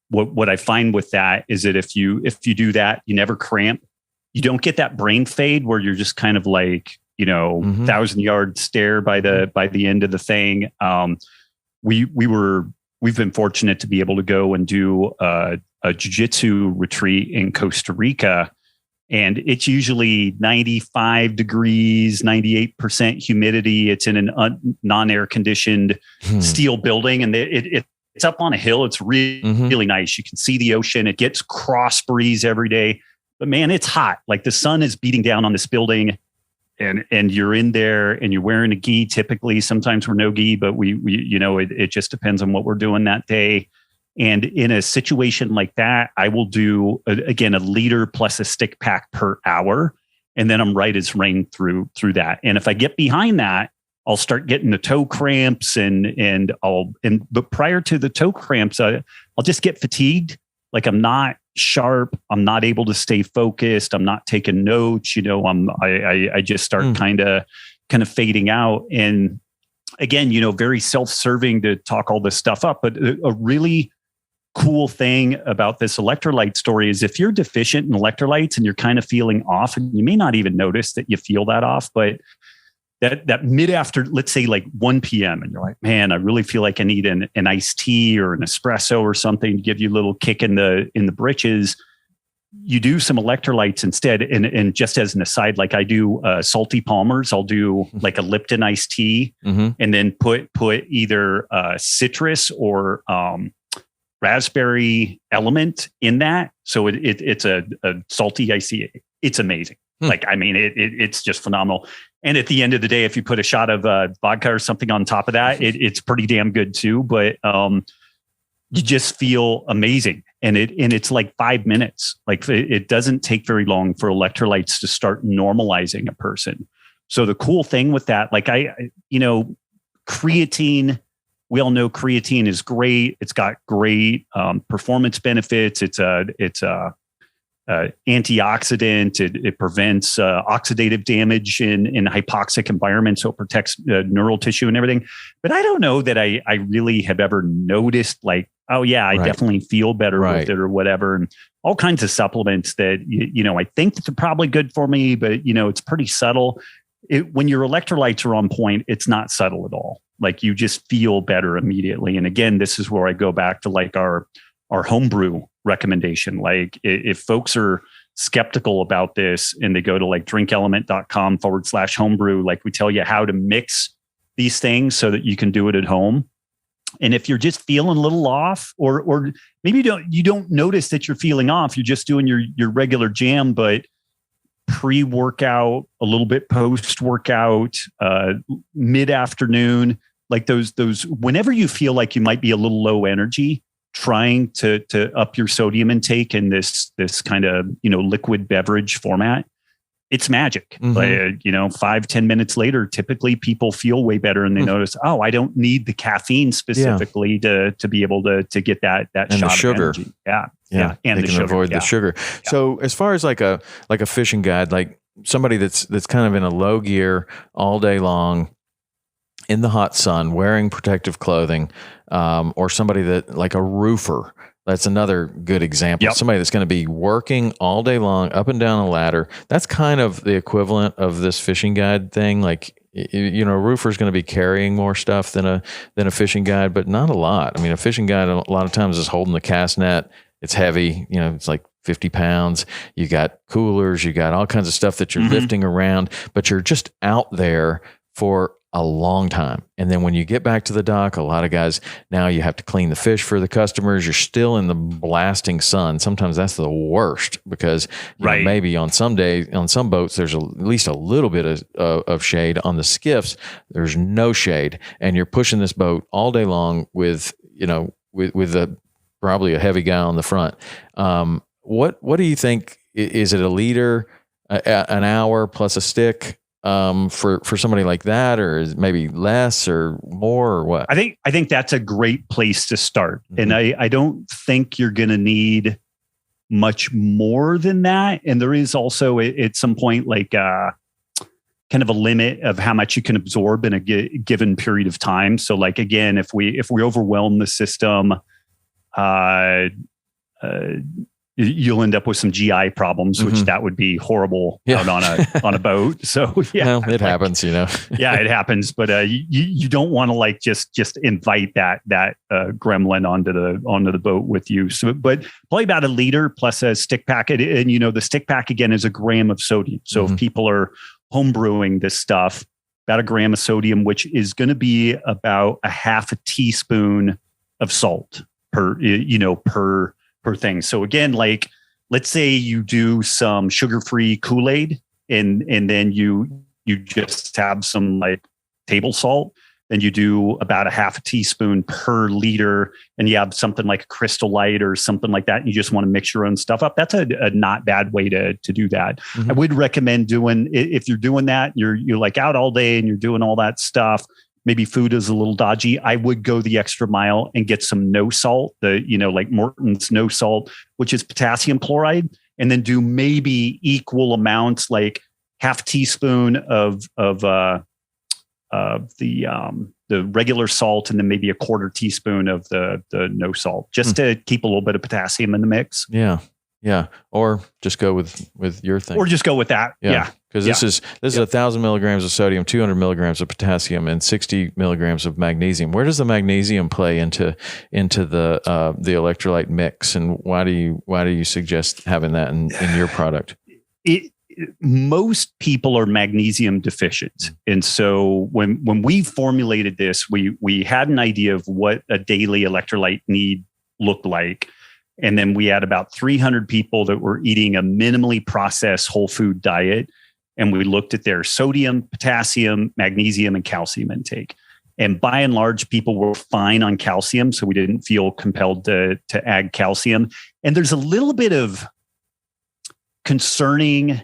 what I find with that is that if you do that, you never cramp. You don't get that brain fade where you're just kind of like, 1,000-yard stare by the end of the thing. We've been fortunate to be able to go and do a jiu-jitsu retreat in Costa Rica, and it's usually 95 degrees, 98% humidity. It's in a non-air conditioned steel building, and it's up on a hill. It's really nice. You can see the ocean. It gets cross breeze every day, but man, it's hot. Like the sun is beating down on this building, and you're in there and you're wearing a gi. Typically, sometimes we're no gi, but we it just depends on what we're doing that day. And in a situation like that, I will do again 1 liter plus a stick pack per hour, and then I'm right as rain through that. And if I get behind that, I'll start getting the toe cramps but prior to the toe cramps, I'll just get fatigued. Like I'm not sharp. I'm not able to stay focused. I'm not taking notes. I just start kind of fading out. And again, very self-serving to talk all this stuff up, but a really cool thing about this electrolyte story is if you're deficient in electrolytes and you're kind of feeling off, and you may not even notice that you feel that off, but that mid after, let's say like 1 p.m. and you're like, man, I really feel like I need an iced tea or an espresso or something to give you a little kick in the britches. You do some electrolytes instead. And just as an aside, like I do salty Palmers, I'll do like a Lipton iced tea, and then put either citrus or raspberry element in that. So it's a salty iced tea. It's amazing. Like, I mean, it's just phenomenal. And at the end of the day, if you put a shot of vodka or something on top of that, it's pretty damn good too. But you just feel amazing. And it's like 5 minutes. Like it doesn't take very long for electrolytes to start normalizing a person. So the cool thing with that, like creatine, we all know creatine is great. It's got great performance benefits. It's a antioxidant. It prevents oxidative damage in hypoxic environments. So it protects neural tissue and everything. But I don't know that I really have ever noticed like, oh yeah, I definitely feel better with it or whatever. And all kinds of supplements that, I think that they're probably good for me, but it's pretty subtle. When your electrolytes are on point, it's not subtle at all. Like you just feel better immediately. And again, this is where I go back to like our homebrew recommendation. Like if folks are skeptical about this and they go to like drinkelement.com/homebrew, like we tell you how to mix these things so that you can do it at home. And if you're just feeling a little off, or maybe you don't notice that you're feeling off, you're just doing your regular jam, but pre-workout, a little bit post-workout, mid-afternoon, like those, whenever you feel like you might be a little low energy, trying to up your sodium intake in this kind of, liquid beverage format, it's magic. 5-10 minutes later, typically people feel way better and they notice, oh, I don't need the caffeine specifically to be able to get that and shot the sugar. Of energy. Yeah. And they can avoid the sugar. Yeah. So as far as like a fishing guide, like somebody that's kind of in a low gear all day long in the hot sun, wearing protective clothing, or somebody that like a roofer. That's another good example. Yep. Somebody that's going to be working all day long up and down a ladder. That's kind of the equivalent of this fishing guide thing. Like, a roofer is going to be carrying more stuff than a fishing guide, but not a lot. I mean, a fishing guide a lot of times is holding the cast net. It's heavy. It's like 50 pounds. You got coolers. You got all kinds of stuff that you're lifting around, but you're just out there for a long time. And then when you get back to the dock, a lot of guys, now you have to clean the fish for the customers. You're still in the blasting sun. Sometimes that's the worst because maybe on some boats, there's at least a little bit of shade. On the skiffs, there's no shade. And you're pushing this boat all day long with probably a heavy guy on the front. What do you think? Is it a liter, an hour plus a stick? For somebody like that, or is maybe less or more, or what? I think that's a great place to start. And I don't think you're going to need much more than that. And there is also at some point like kind of a limit of how much you can absorb in a given period of time. So like, again, if we overwhelm the system, you'll end up with some GI problems, which that would be horrible out on a boat. So well, it happens, yeah, it happens. But you don't want to like just invite that gremlin onto the boat with you. So, but probably about a liter plus a stick pack, and the stick pack again is a gram of sodium. So if people are home brewing this stuff, about a gram of sodium, which is going to be about a half a teaspoon of salt per thing. So again, like let's say you do some sugar-free Kool-Aid and then you just have some like table salt, then you do about a half a teaspoon per liter, and you have something like a Crystal Light or something like that, and you just want to mix your own stuff up. That's a not bad way to do that. I would recommend doing, if you're doing that, you're like out all day and you're doing all that stuff, maybe food is a little dodgy, I would go the extra mile and get some no salt, like Morton's no salt, which is potassium chloride, and then do maybe equal amounts, like half teaspoon of the regular salt, and then maybe a quarter teaspoon of the no salt, just to keep a little bit of potassium in the mix. Yeah. Yeah. Or just go with your thing. Or just go with that. Yeah. Because this is 1,000 milligrams of sodium, 200 milligrams of potassium, and 60 milligrams of magnesium. Where does the magnesium play into the electrolyte mix, and why do you suggest having that in your product? Most people are magnesium deficient, and so when we formulated this, we had an idea of what a daily electrolyte need looked like. And then we had about 300 people that were eating a minimally processed whole food diet. And we looked at their sodium, potassium, magnesium, and calcium intake. And by and large, people were fine on calcium. So we didn't feel compelled to add calcium. And there's a little bit of concerning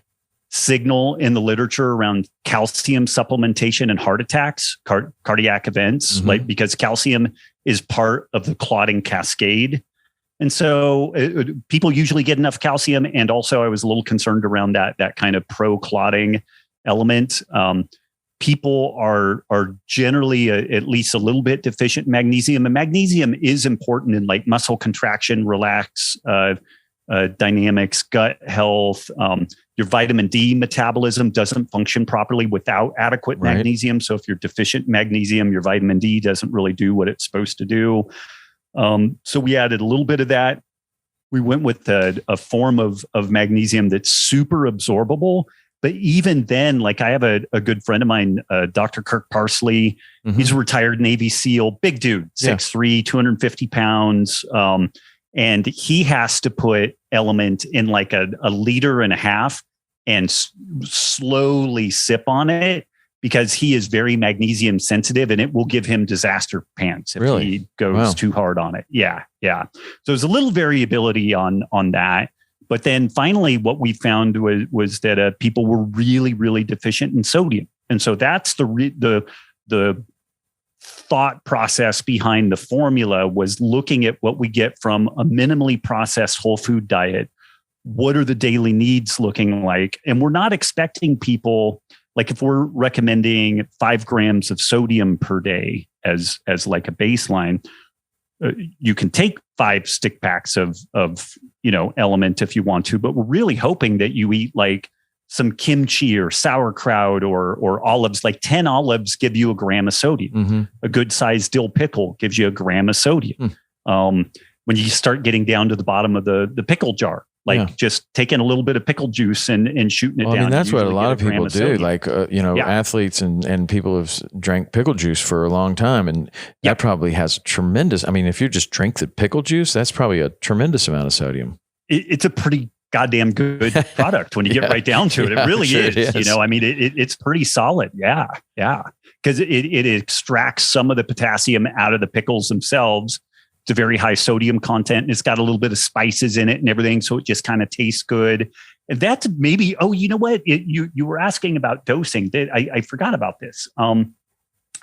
signal in the literature around calcium supplementation and heart attacks, cardiac events, like because calcium is part of the clotting cascade. And so people usually get enough calcium. And also I was a little concerned around that kind of pro-clotting element. People are generally at least a little bit deficient in magnesium. And magnesium is important in like muscle contraction, relax, dynamics, gut health. Your vitamin D metabolism doesn't function properly without adequate magnesium. So if you're deficient in magnesium, your vitamin D doesn't really do what it's supposed to do. So we added a little bit of that. We went with a form of magnesium that's super absorbable. But even then, like I have a good friend of mine, Dr. Kirk Parsley. He's a retired Navy SEAL, big dude, 6'3", 250 pounds. And he has to put LMNT in like a liter and a half and slowly sip on it, because he is very magnesium sensitive, and it will give him disaster pants if he goes too hard on it. Yeah. So there's a little variability on that. But then finally, what we found was that people were really, really deficient in sodium. And so that's the thought process behind the formula, was looking at what we get from a minimally processed whole food diet. What are the daily needs looking like? And we're not expecting people, like if we're recommending 5 grams of sodium per day as like a baseline, you can take 5 stick packs of LMNT if you want to, but we're really hoping that you eat like some kimchi or sauerkraut or olives. Like 10 olives give you 1 gram of sodium. A good sized dill pickle gives you 1 gram of sodium. When you start getting down to the bottom of the pickle jar, just taking a little bit of pickle juice and shooting it down. I mean, that's what a lot of people do. Like, athletes and people have drank pickle juice for a long time. And that probably has tremendous, I mean, if you just drink the pickle juice, that's probably a tremendous amount of sodium. It's a pretty goddamn good product when you get right down to it. It really is. I mean, it's pretty solid. Yeah. Because it extracts some of the potassium out of the pickles themselves. It's a very high sodium content, and it's got a little bit of spices in it and everything. So it just kind of tastes good. And that's maybe, you know what? You were asking about dosing. I forgot about this. I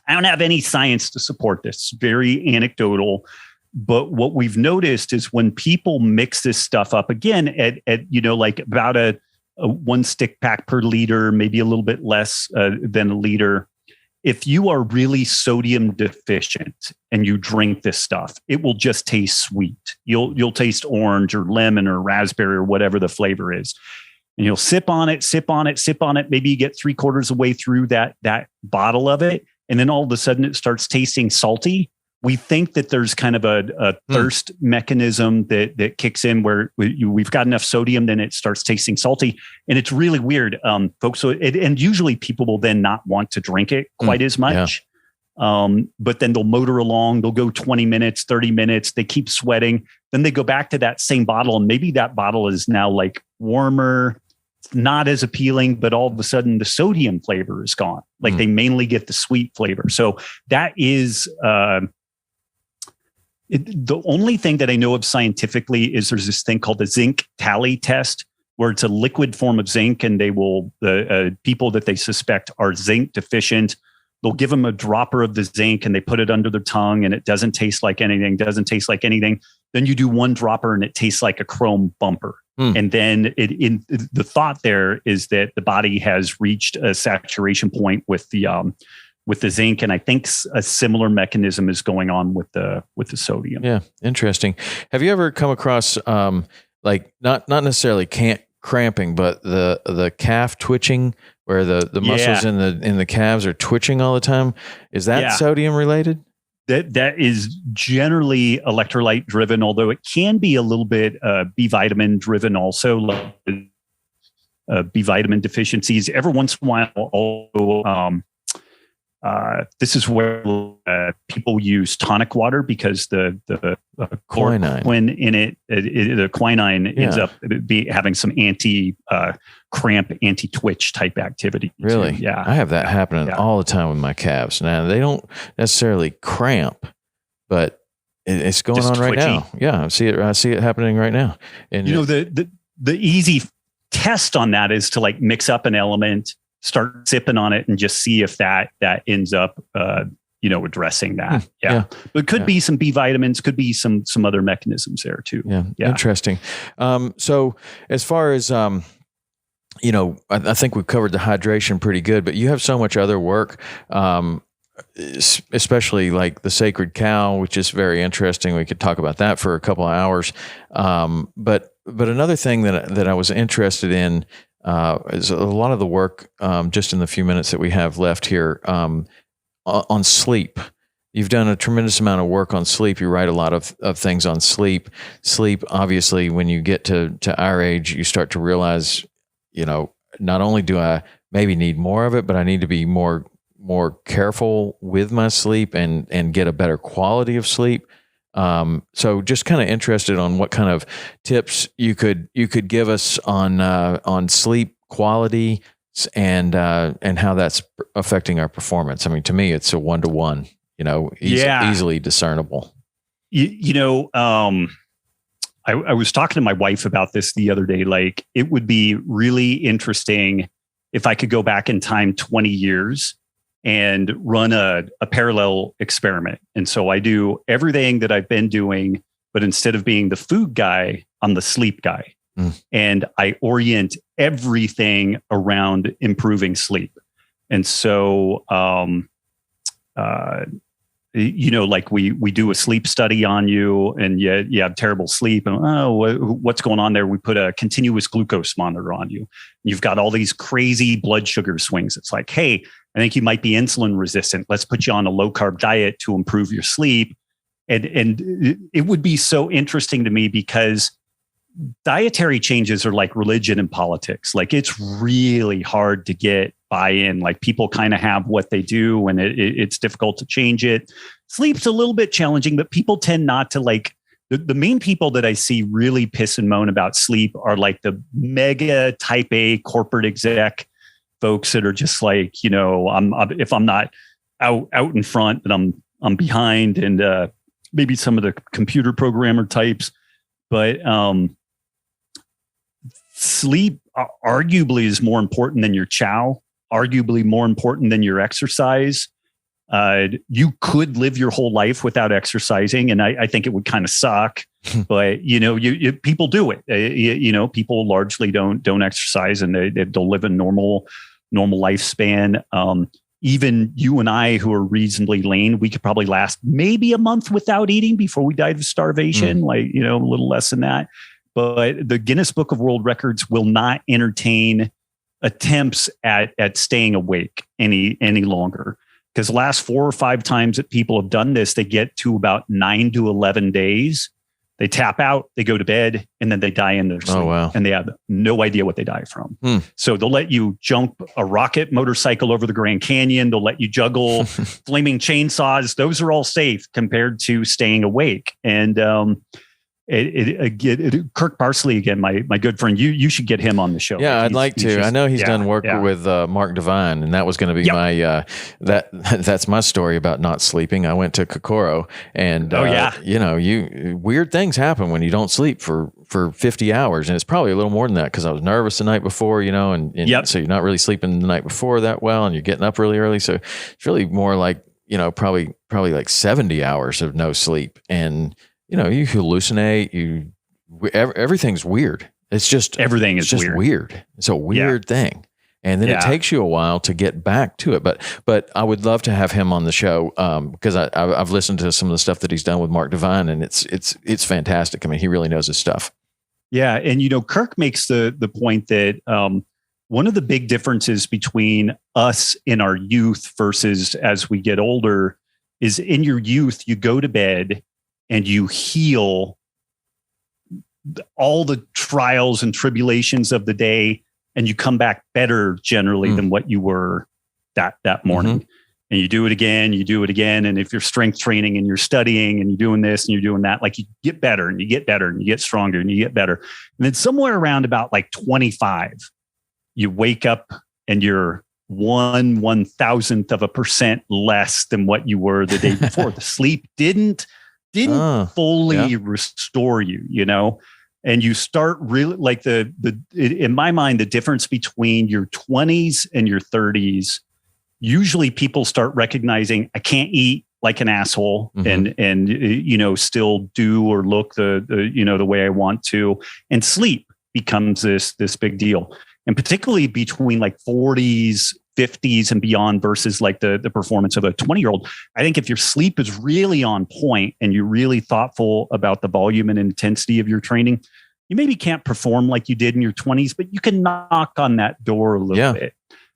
don't have any science to support this. It's very anecdotal. But what we've noticed is when people mix this stuff up again at like about a 1 stick pack per liter, maybe a little bit less than a liter. If you are really sodium deficient and you drink this stuff, it will just taste sweet. You'll taste orange or lemon or raspberry or whatever the flavor is. And you'll sip on it. Maybe you get 3/4 of the way through that bottle of it. And then all of a sudden it starts tasting salty. We think that there's kind of a thirst mechanism that kicks in where we've got enough sodium, then it starts tasting salty. And it's really weird, folks. So and usually people will then not want to drink it quite as much. But then they'll motor along. They'll go 20 minutes, 30 minutes. They keep sweating. Then they go back to that same bottle. And maybe that bottle is now like warmer, not as appealing, but all of a sudden the sodium flavor is gone. Like they mainly get the sweet flavor. So that is... the only thing that I know of scientifically is there's this thing called the zinc tally test, where it's a liquid form of zinc, and they will, the people that they suspect are zinc deficient, they'll give them a dropper of the zinc and they put it under their tongue and it doesn't taste like anything. Then you do 1 dropper and it tastes like a chrome bumper. And then the thought there is that the body has reached a saturation point with the with the zinc, and I think a similar mechanism is going on with the sodium. Yeah, interesting. Have you ever come across like not necessarily cramping, but the calf twitching, where the muscles in the calves are twitching all the time? Is that sodium related? That is generally electrolyte driven, although it can be a little bit B vitamin driven also, like B vitamin deficiencies. Every once in a while, also, this is where people use tonic water because the quinine in it, the quinine ends up having some cramp, anti-twitch type activity. Really? Too. Yeah. I have that happening all the time with my calves. Now, they don't necessarily cramp, but it's going just on right twitchy. Now. Yeah, I see it happening right now. And the easy test on that is to like mix up an element, start sipping on it, and just see if that ends up addressing that. But it could be some B vitamins, could be some other mechanisms there too. Yeah. Interesting. So as far as I think we've covered the hydration pretty good, but you have so much other work, especially like the sacred cow, which is very interesting. We could talk about that for a couple of hours. But another thing that I was interested in is a lot of the work, just in the few minutes that we have left here, on sleep. You've done a tremendous amount of work on sleep. You write a lot of things on sleep. Sleep, obviously, when you get to our age, you start to realize, not only do I maybe need more of it, but I need to be more careful with my sleep and get a better quality of sleep. So just kind of interested on what kind of tips you could give us on sleep quality and how that's affecting our performance. I mean, to me, it's a 1-to-1, easily discernible. I was talking to my wife about this the other day. Like, it would be really interesting if I could go back in time 20 years and run a parallel experiment. And so I do everything that I've been doing, but instead of being the food guy, I'm the sleep guy. And I orient everything around improving sleep. And so, like we do a sleep study on you, and you have terrible sleep, and what's going on there? We put a continuous glucose monitor on you. You've got all these crazy blood sugar swings. It's like, hey, I think you might be insulin resistant. Let's put you on a low carb diet to improve your sleep. And it would be so interesting to me because dietary changes are like religion and politics. Like, it's really hard to get buy-in. Like, people kind of have what they do, and it's difficult to change it. Sleep's a little bit challenging, but people tend not to like. The main people that I see really piss and moan about sleep are like the mega type A corporate exec folks that are just like, if I'm not out in front, then I'm behind, and maybe some of the computer programmer types. But sleep arguably is more important than your chow, arguably more important than your exercise. You could live your whole life without exercising, and I think it would kind of suck. But people do it. People largely don't exercise, and they'll live a normal lifespan. Even you and I, who are reasonably lean, we could probably last maybe a month without eating before we died of starvation. A little less than that. But the Guinness Book of World Records will not entertain attempts at staying awake any longer. Because the last 4 or 5 times that people have done this, they get to about 9 to 11 days. They tap out, they go to bed, and then they die in their sleep. Oh, wow. And they have no idea what they die from. So they'll let you jump a rocket motorcycle over the Grand Canyon. They'll let you juggle flaming chainsaws. Those are all safe compared to staying awake. And Kirk Parsley again, my good friend. You should get him on the show. Yeah, I'd like to. I know he's done work with Mark Devine, and that was going to be my that's my story about not sleeping. I went to Kokoro, and weird things happen when you don't sleep for 50 hours, and it's probably a little more than that because I was nervous the night before, and so you're not really sleeping the night before that well, and you're getting up really early, so it's really more like probably like 70 hours of no sleep, and you hallucinate. Everything's weird. It's just everything is just weird. It's a weird thing. And then it takes you a while to get back to it. But I would love to have him on the show because I've listened to some of the stuff that he's done with Mark Divine, and it's fantastic. I mean, he really knows his stuff. Yeah. And, Kirk makes the point that one of the big differences between us in our youth versus as we get older is in your youth, you go to bed and you heal all the trials and tribulations of the day, and you come back better generally than what you were that morning. And you do it again, and if you're strength training and you're studying and you're doing this and you're doing that, like you get better and you get better and you get stronger and you get better. And then somewhere around about like 25, you wake up and you're 1/1000th of a percent less than what you were the day before. The sleep didn't fully restore you, and you start really like in my mind, the difference between your 20s and your 30s, usually people start recognizing I can't eat like an asshole and still do or look the way I want to, and sleep becomes this big deal. And particularly between like 40s, 50s and beyond versus like the performance of a 20-year-old. I think if your sleep is really on point and you're really thoughtful about the volume and intensity of your training, you maybe can't perform like you did in your 20s, but you can knock on that door a little bit.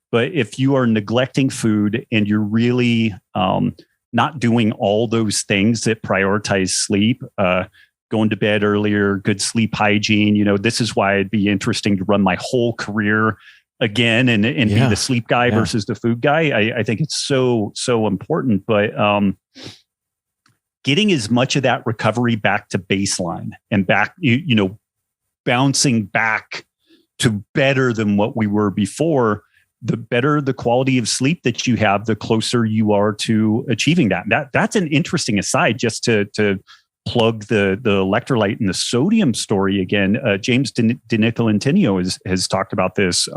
But if you are neglecting food and you're really not doing all those things that prioritize sleep, going to bed earlier, good sleep hygiene, this is why it'd be interesting to run my whole career again and be the sleep guy versus the food guy. I think it's so important, but getting as much of that recovery back to baseline and back, bouncing back to better than what we were before, the better the quality of sleep that you have, the closer you are to achieving that. That's an interesting aside, just to plug the electrolyte and the sodium story again. James DiNicolantonio has talked about this.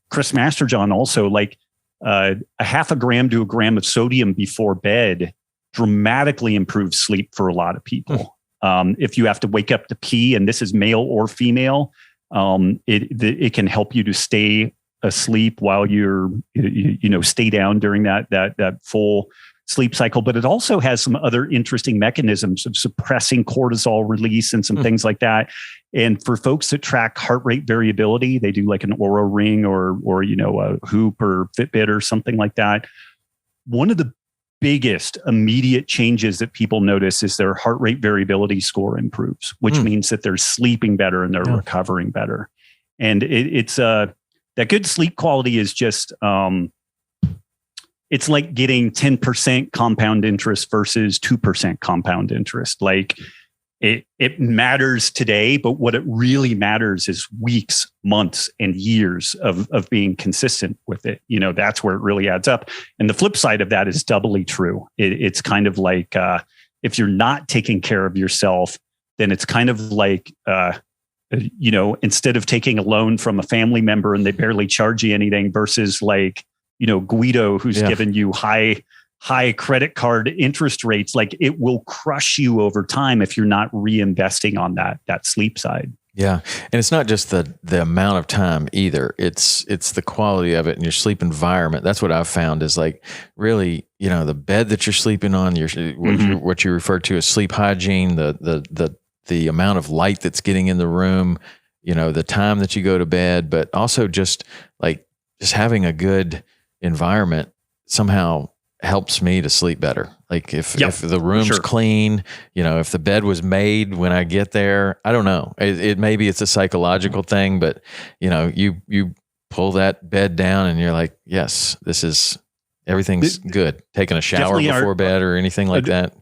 Chris Masterjohn also, like a half a gram to a gram of sodium before bed dramatically improves sleep for a lot of people. If you have to wake up to pee, and this is male or female, it can help you to stay asleep while you're stay down during that full sleep cycle. But it also has some other interesting mechanisms of suppressing cortisol release and some things like that. And for folks that track heart rate variability, they do like an Oura Ring or a Hoop or Fitbit or something like that. One of the biggest immediate changes that people notice is their heart rate variability score improves, which means that they're sleeping better and they're recovering better. And it's that good sleep quality is just it's like getting 10% compound interest versus 2% compound interest. Like it matters today, but what it really matters is weeks, months, and years of being consistent with it. That's where it really adds up. And the flip side of that is doubly true. It's kind of like if you're not taking care of yourself, then it's kind of like instead of taking a loan from a family member and they barely charge you anything versus like Guido, who's given you high credit card interest rates, like it will crush you over time if you're not reinvesting on that sleep side. Yeah. And it's not just the amount of time either. It's the quality of it and your sleep environment. That's what I've found is like really, the bed that you're sleeping on, what you refer to as sleep hygiene, the amount of light that's getting in the room, the time that you go to bed, but also just having a good environment somehow helps me to sleep better. Like if the room's clean, if the bed was made when I get there, I don't know. It maybe it's a psychological thing, but you pull that bed down and you're like, yes, everything's good. Taking a shower before bed or anything like that.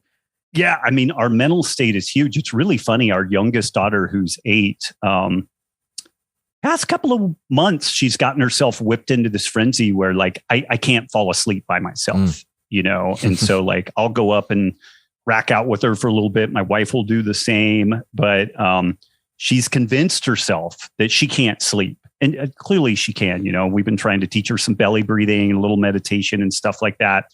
Yeah. I mean, our mental state is huge. It's really funny. Our youngest daughter, who's 8, past couple of months, she's gotten herself whipped into this frenzy where like, I can't fall asleep by myself, and so like, I'll go up and rack out with her for a little bit. My wife will do the same, but she's convinced herself that she can't sleep. And clearly she can, we've been trying to teach her some belly breathing and a little meditation and stuff like that.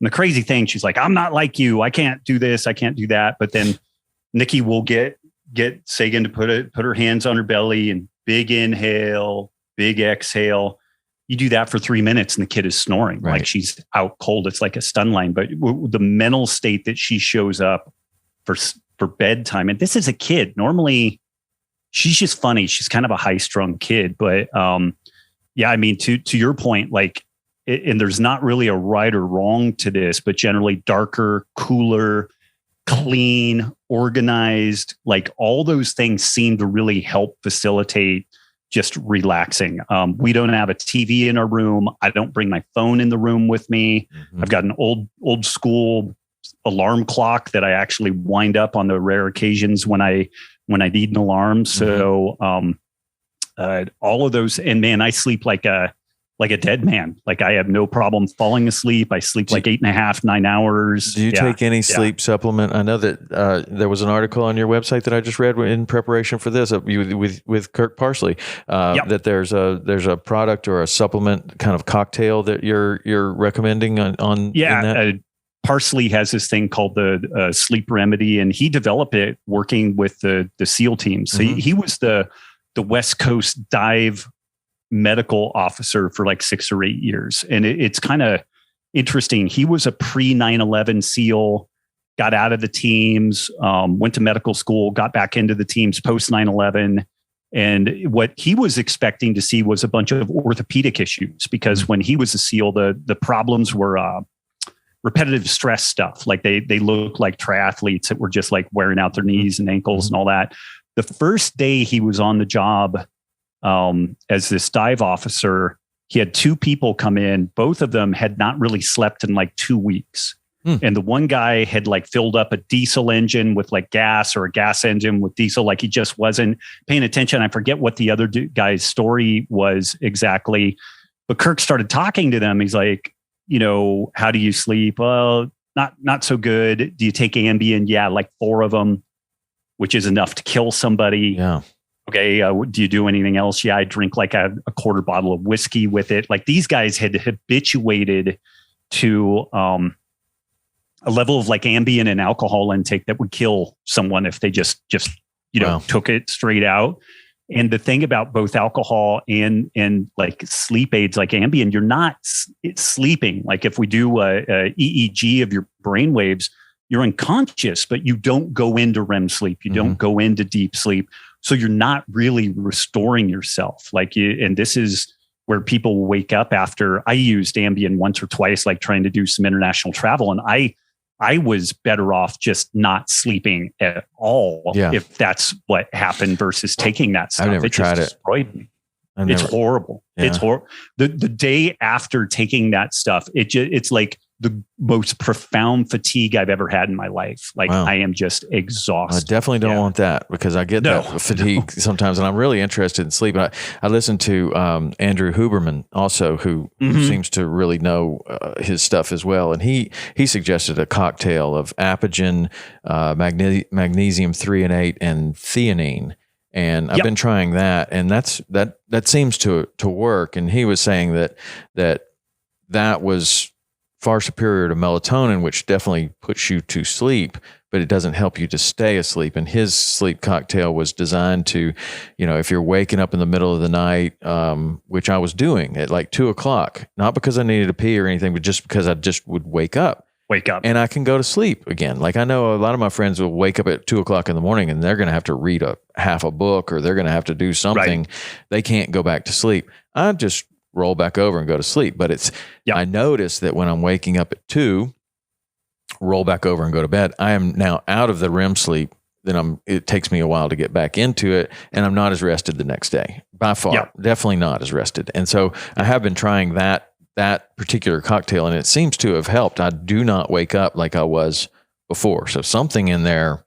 And the crazy thing, she's like, I'm not like you. I can't do this. I can't do that. But then Nikki will get Sagan to put her hands on her belly and big inhale, big exhale, you do that for 3 minutes and the kid is snoring, Right. like she's out cold. It's like a stun line. But the mental state that she shows up for bedtime, and this is a kid. Normally, she's just funny. She's kind of a high strung kid, but yeah, I mean, to your point, like, and there's not really a right or wrong to this, but generally darker, cooler, clean, organized, like all those things seem to really help facilitate just relaxing. We don't have a TV in our room. I don't bring my phone in the room with me. Mm-hmm. I've got an old school alarm clock that I actually wind up on the rare occasions when I need an alarm. So all of those, and man, I sleep like a dead man. Like I have no problem falling asleep. I sleep like 8.5, 9 hours. Do you take any sleep supplement? I know that there was an article on your website that I just read in preparation for this with Kirk Parsley, that there's a product or a supplement kind of cocktail that you're recommending on. Yeah. Parsley has this thing called the Sleep Remedy, and he developed it working with the SEAL team. So he was the West Coast dive medical officer for like 6 or 8 years. And it's kind of interesting. He was a pre 9/11 SEAL, got out of the teams, went to medical school, got back into the teams post 9/11. And what he was expecting to see was a bunch of orthopedic issues, because when he was a SEAL, the problems were repetitive stress stuff. Like they looked like triathletes that were just like wearing out their knees and ankles and all that. The first day he was on the job, as this dive officer, he had 2 people come in. Both of them had not really slept in like 2 weeks. And the one guy had like filled up a diesel engine with like gas, or a gas engine with diesel. Like he just wasn't paying attention. I forget what the other guy's story was exactly, but Kirk started talking to them. He's like, how do you sleep? Well, not so good. Do you take Ambien? Yeah, like 4 of them, which is enough to kill somebody. Yeah. Okay. Do you do anything else? Yeah, I drink like a quarter bottle of whiskey with it. Like these guys had habituated to a level of like Ambien and alcohol intake that would kill someone if they just took it straight out. And the thing about both alcohol and like sleep aids like Ambien, you're not sleeping. Like if we do a EEG of your brain waves, you're unconscious, but you don't go into REM sleep. You don't go into deep sleep. So you're not really restoring yourself. And this is where people wake up after. I used Ambien once or twice, like trying to do some international travel. And I was better off just not sleeping at all if that's what happened versus taking that stuff. I've never tried it. Destroyed me. It's horrible. Yeah. It's horrible. The day after taking that stuff, it's like the most profound fatigue I've ever had in my life. Like I am just exhausted. I definitely don't want that, because I get that fatigue sometimes, and I'm really interested in sleep. I listened to Andrew Huberman also, who seems to really know his stuff as well. And he suggested a cocktail of Apigen, magnesium 3 and 8, and theanine. And I've been trying that, and that seems to work. And he was saying that was far superior to melatonin, which definitely puts you to sleep, but it doesn't help you to stay asleep. And his sleep cocktail was designed to, if you're waking up in the middle of the night, which I was doing at like 2:00, not because I needed to pee or anything, but just because I just would wake up. And I can go to sleep again. Like I know a lot of my friends will wake up at 2:00 in the morning and they're going to have to read half a book, or they're going to have to do something. Right. They can't go back to sleep. I just roll back over and go to sleep. But I notice that when I'm waking up at 2, roll back over and go to bed, I am now out of the REM sleep. Then it takes me a while to get back into it, and I'm not as rested the next day. By far, definitely not as rested. And so I have been trying that particular cocktail, and it seems to have helped. I do not wake up like I was before. So something in there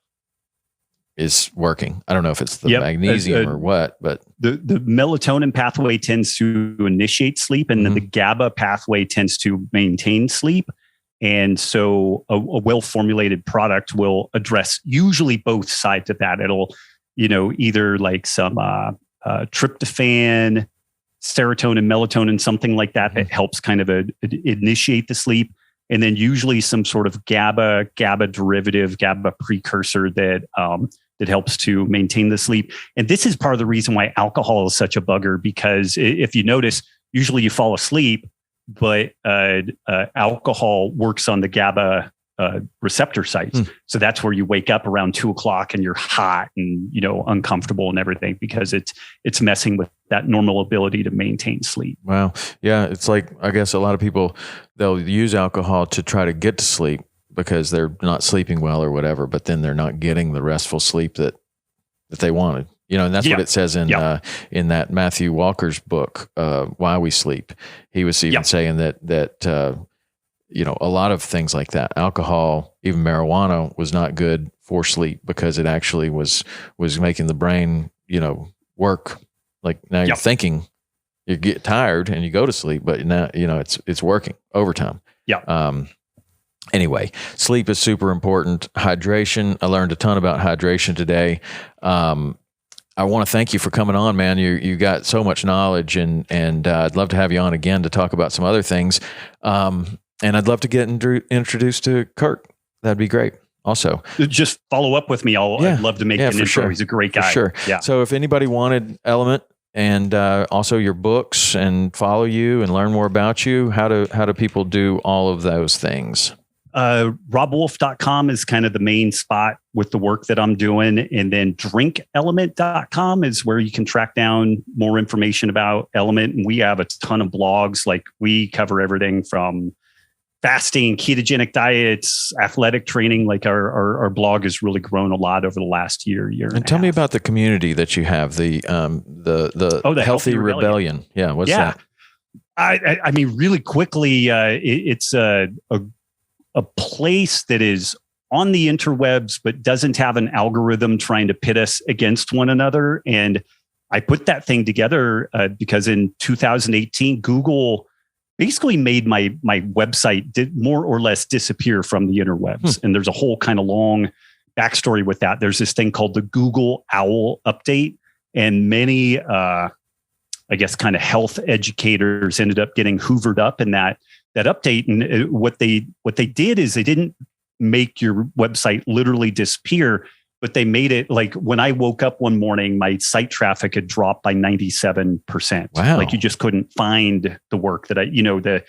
is working. I don't know if it's the magnesium or what, but the melatonin pathway tends to initiate sleep, and then the GABA pathway tends to maintain sleep. And so a well-formulated product will address usually both sides of that. It'll, either like some tryptophan, serotonin, melatonin, something like that helps kind of initiate the sleep. And then usually some sort of GABA derivative, GABA precursor that helps to maintain the sleep. And this is part of the reason why alcohol is such a bugger, because if you notice, usually you fall asleep, but alcohol works on the GABA receptor sites. So that's where you wake up around 2:00 and you're hot and, uncomfortable and everything, because it's messing with that normal ability to maintain sleep. Wow. Yeah. It's like, I guess a lot of people, they'll use alcohol to try to get to sleep because they're not sleeping well or whatever, but then they're not getting the restful sleep that they wanted. And that's what it says in that Matthew Walker's book, Why We Sleep. He was even saying that a lot of things like that, alcohol, even marijuana, was not good for sleep because it actually was making the brain, work. Like now you're thinking, you get tired and you go to sleep, but now, it's working overtime. Yeah. Anyway, sleep is super important. Hydration. I learned a ton about hydration today. I want to thank you for coming on, man. You got so much knowledge, and I'd love to have you on again to talk about some other things. And I'd love to get introduced to Kurt. That'd be great. Also, just follow up with me. I'd love to make an intro. Sure. He's a great guy. For sure. Yeah. So if anybody wanted LMNT and also your books and follow you and learn more about you, how do people do all of those things? RobbWolf.com is kind of the main spot with the work that I'm doing. And then DrinkElement.com is where you can track down more information about LMNT. And we have a ton of blogs. Like, we cover everything from fasting, ketogenic diets, athletic training. Like our blog has really grown a lot over the last year. And tell me about the community that you have, the Healthy Rebellion. Yeah. What's that? I mean, really quickly, it's a place that is on the interwebs, but doesn't have an algorithm trying to pit us against one another. And I put that thing together because in 2018, Google basically made my website more or less disappear from the interwebs. And there's a whole kind of long backstory with that. There's this thing called the Google Owl update, and many, I guess, kind of health educators ended up getting hoovered up in that update. And what they did is they didn't make your website literally disappear, but they made it like, when I woke up one morning, my site traffic had dropped by 97%. Wow. Like, you just couldn't find the work that the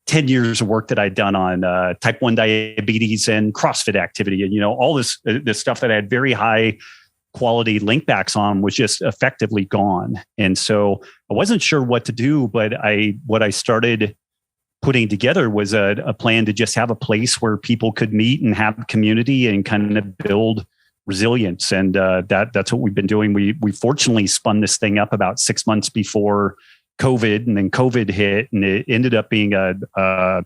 10 years of work that I'd done on type 1 diabetes and CrossFit activity. And, all this stuff that I had very high quality link backs on was just effectively gone. And so I wasn't sure what to do, but what I started putting together was a plan to just have a place where people could meet and have community and kind of build resilience. And that's what we've been doing. We fortunately spun this thing up about 6 months before COVID, and then COVID hit, and it ended up being a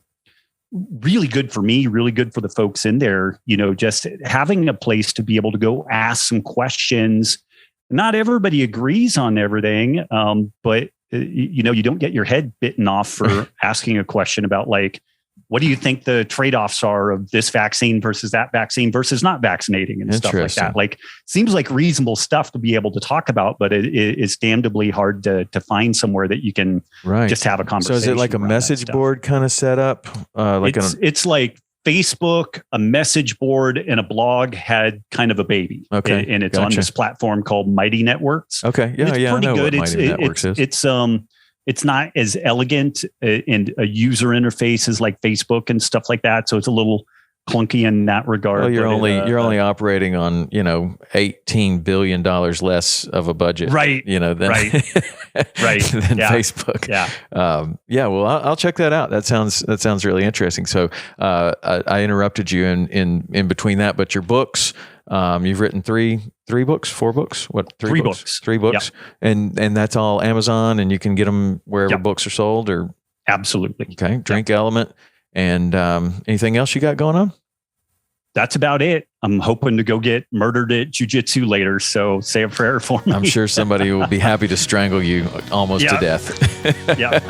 really good for me, really good for the folks in there. Just having a place to be able to go ask some questions. Not everybody agrees on everything, but you don't get your head bitten off for asking a question about, like, what do you think the trade-offs are of this vaccine versus that vaccine versus not vaccinating and stuff like that. Like, seems like reasonable stuff to be able to talk about, but it's damnably hard to find somewhere that you can just have a conversation. So is it like a message board kind of setup? It's like Facebook, a message board, and a blog had kind of a baby. Okay. And it's on this platform called Mighty Networks. Okay. Yeah. It's pretty good. It's not as elegant and a user interface as like Facebook and stuff like that. So it's a little clunky in that regard. Well, you're only operating on, $18 billion less of a budget, right? Than, right. than Facebook. Yeah. Well, I'll check that out. That sounds really interesting. So, I interrupted you in between that, but your books, you've written three books, 4 books, what? Three books. Yep. And that's all Amazon, and you can get them wherever books are sold, or. Absolutely. Okay. Drink LMNT. And anything else you got going on? That's about it. I'm hoping to go get murdered at jiu-jitsu later. So say a prayer for me. I'm sure somebody will be happy to strangle you almost to death. Yeah.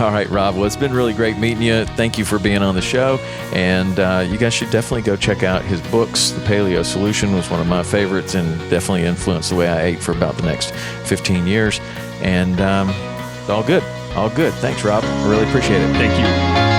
All right, Robb. Well, it's been really great meeting you. Thank you for being on the show. And you guys should definitely go check out his books. The Paleo Solution was one of my favorites and definitely influenced the way I ate for about the next 15 years. And all good. All good. Thanks, Robb. I really appreciate it. Thank you.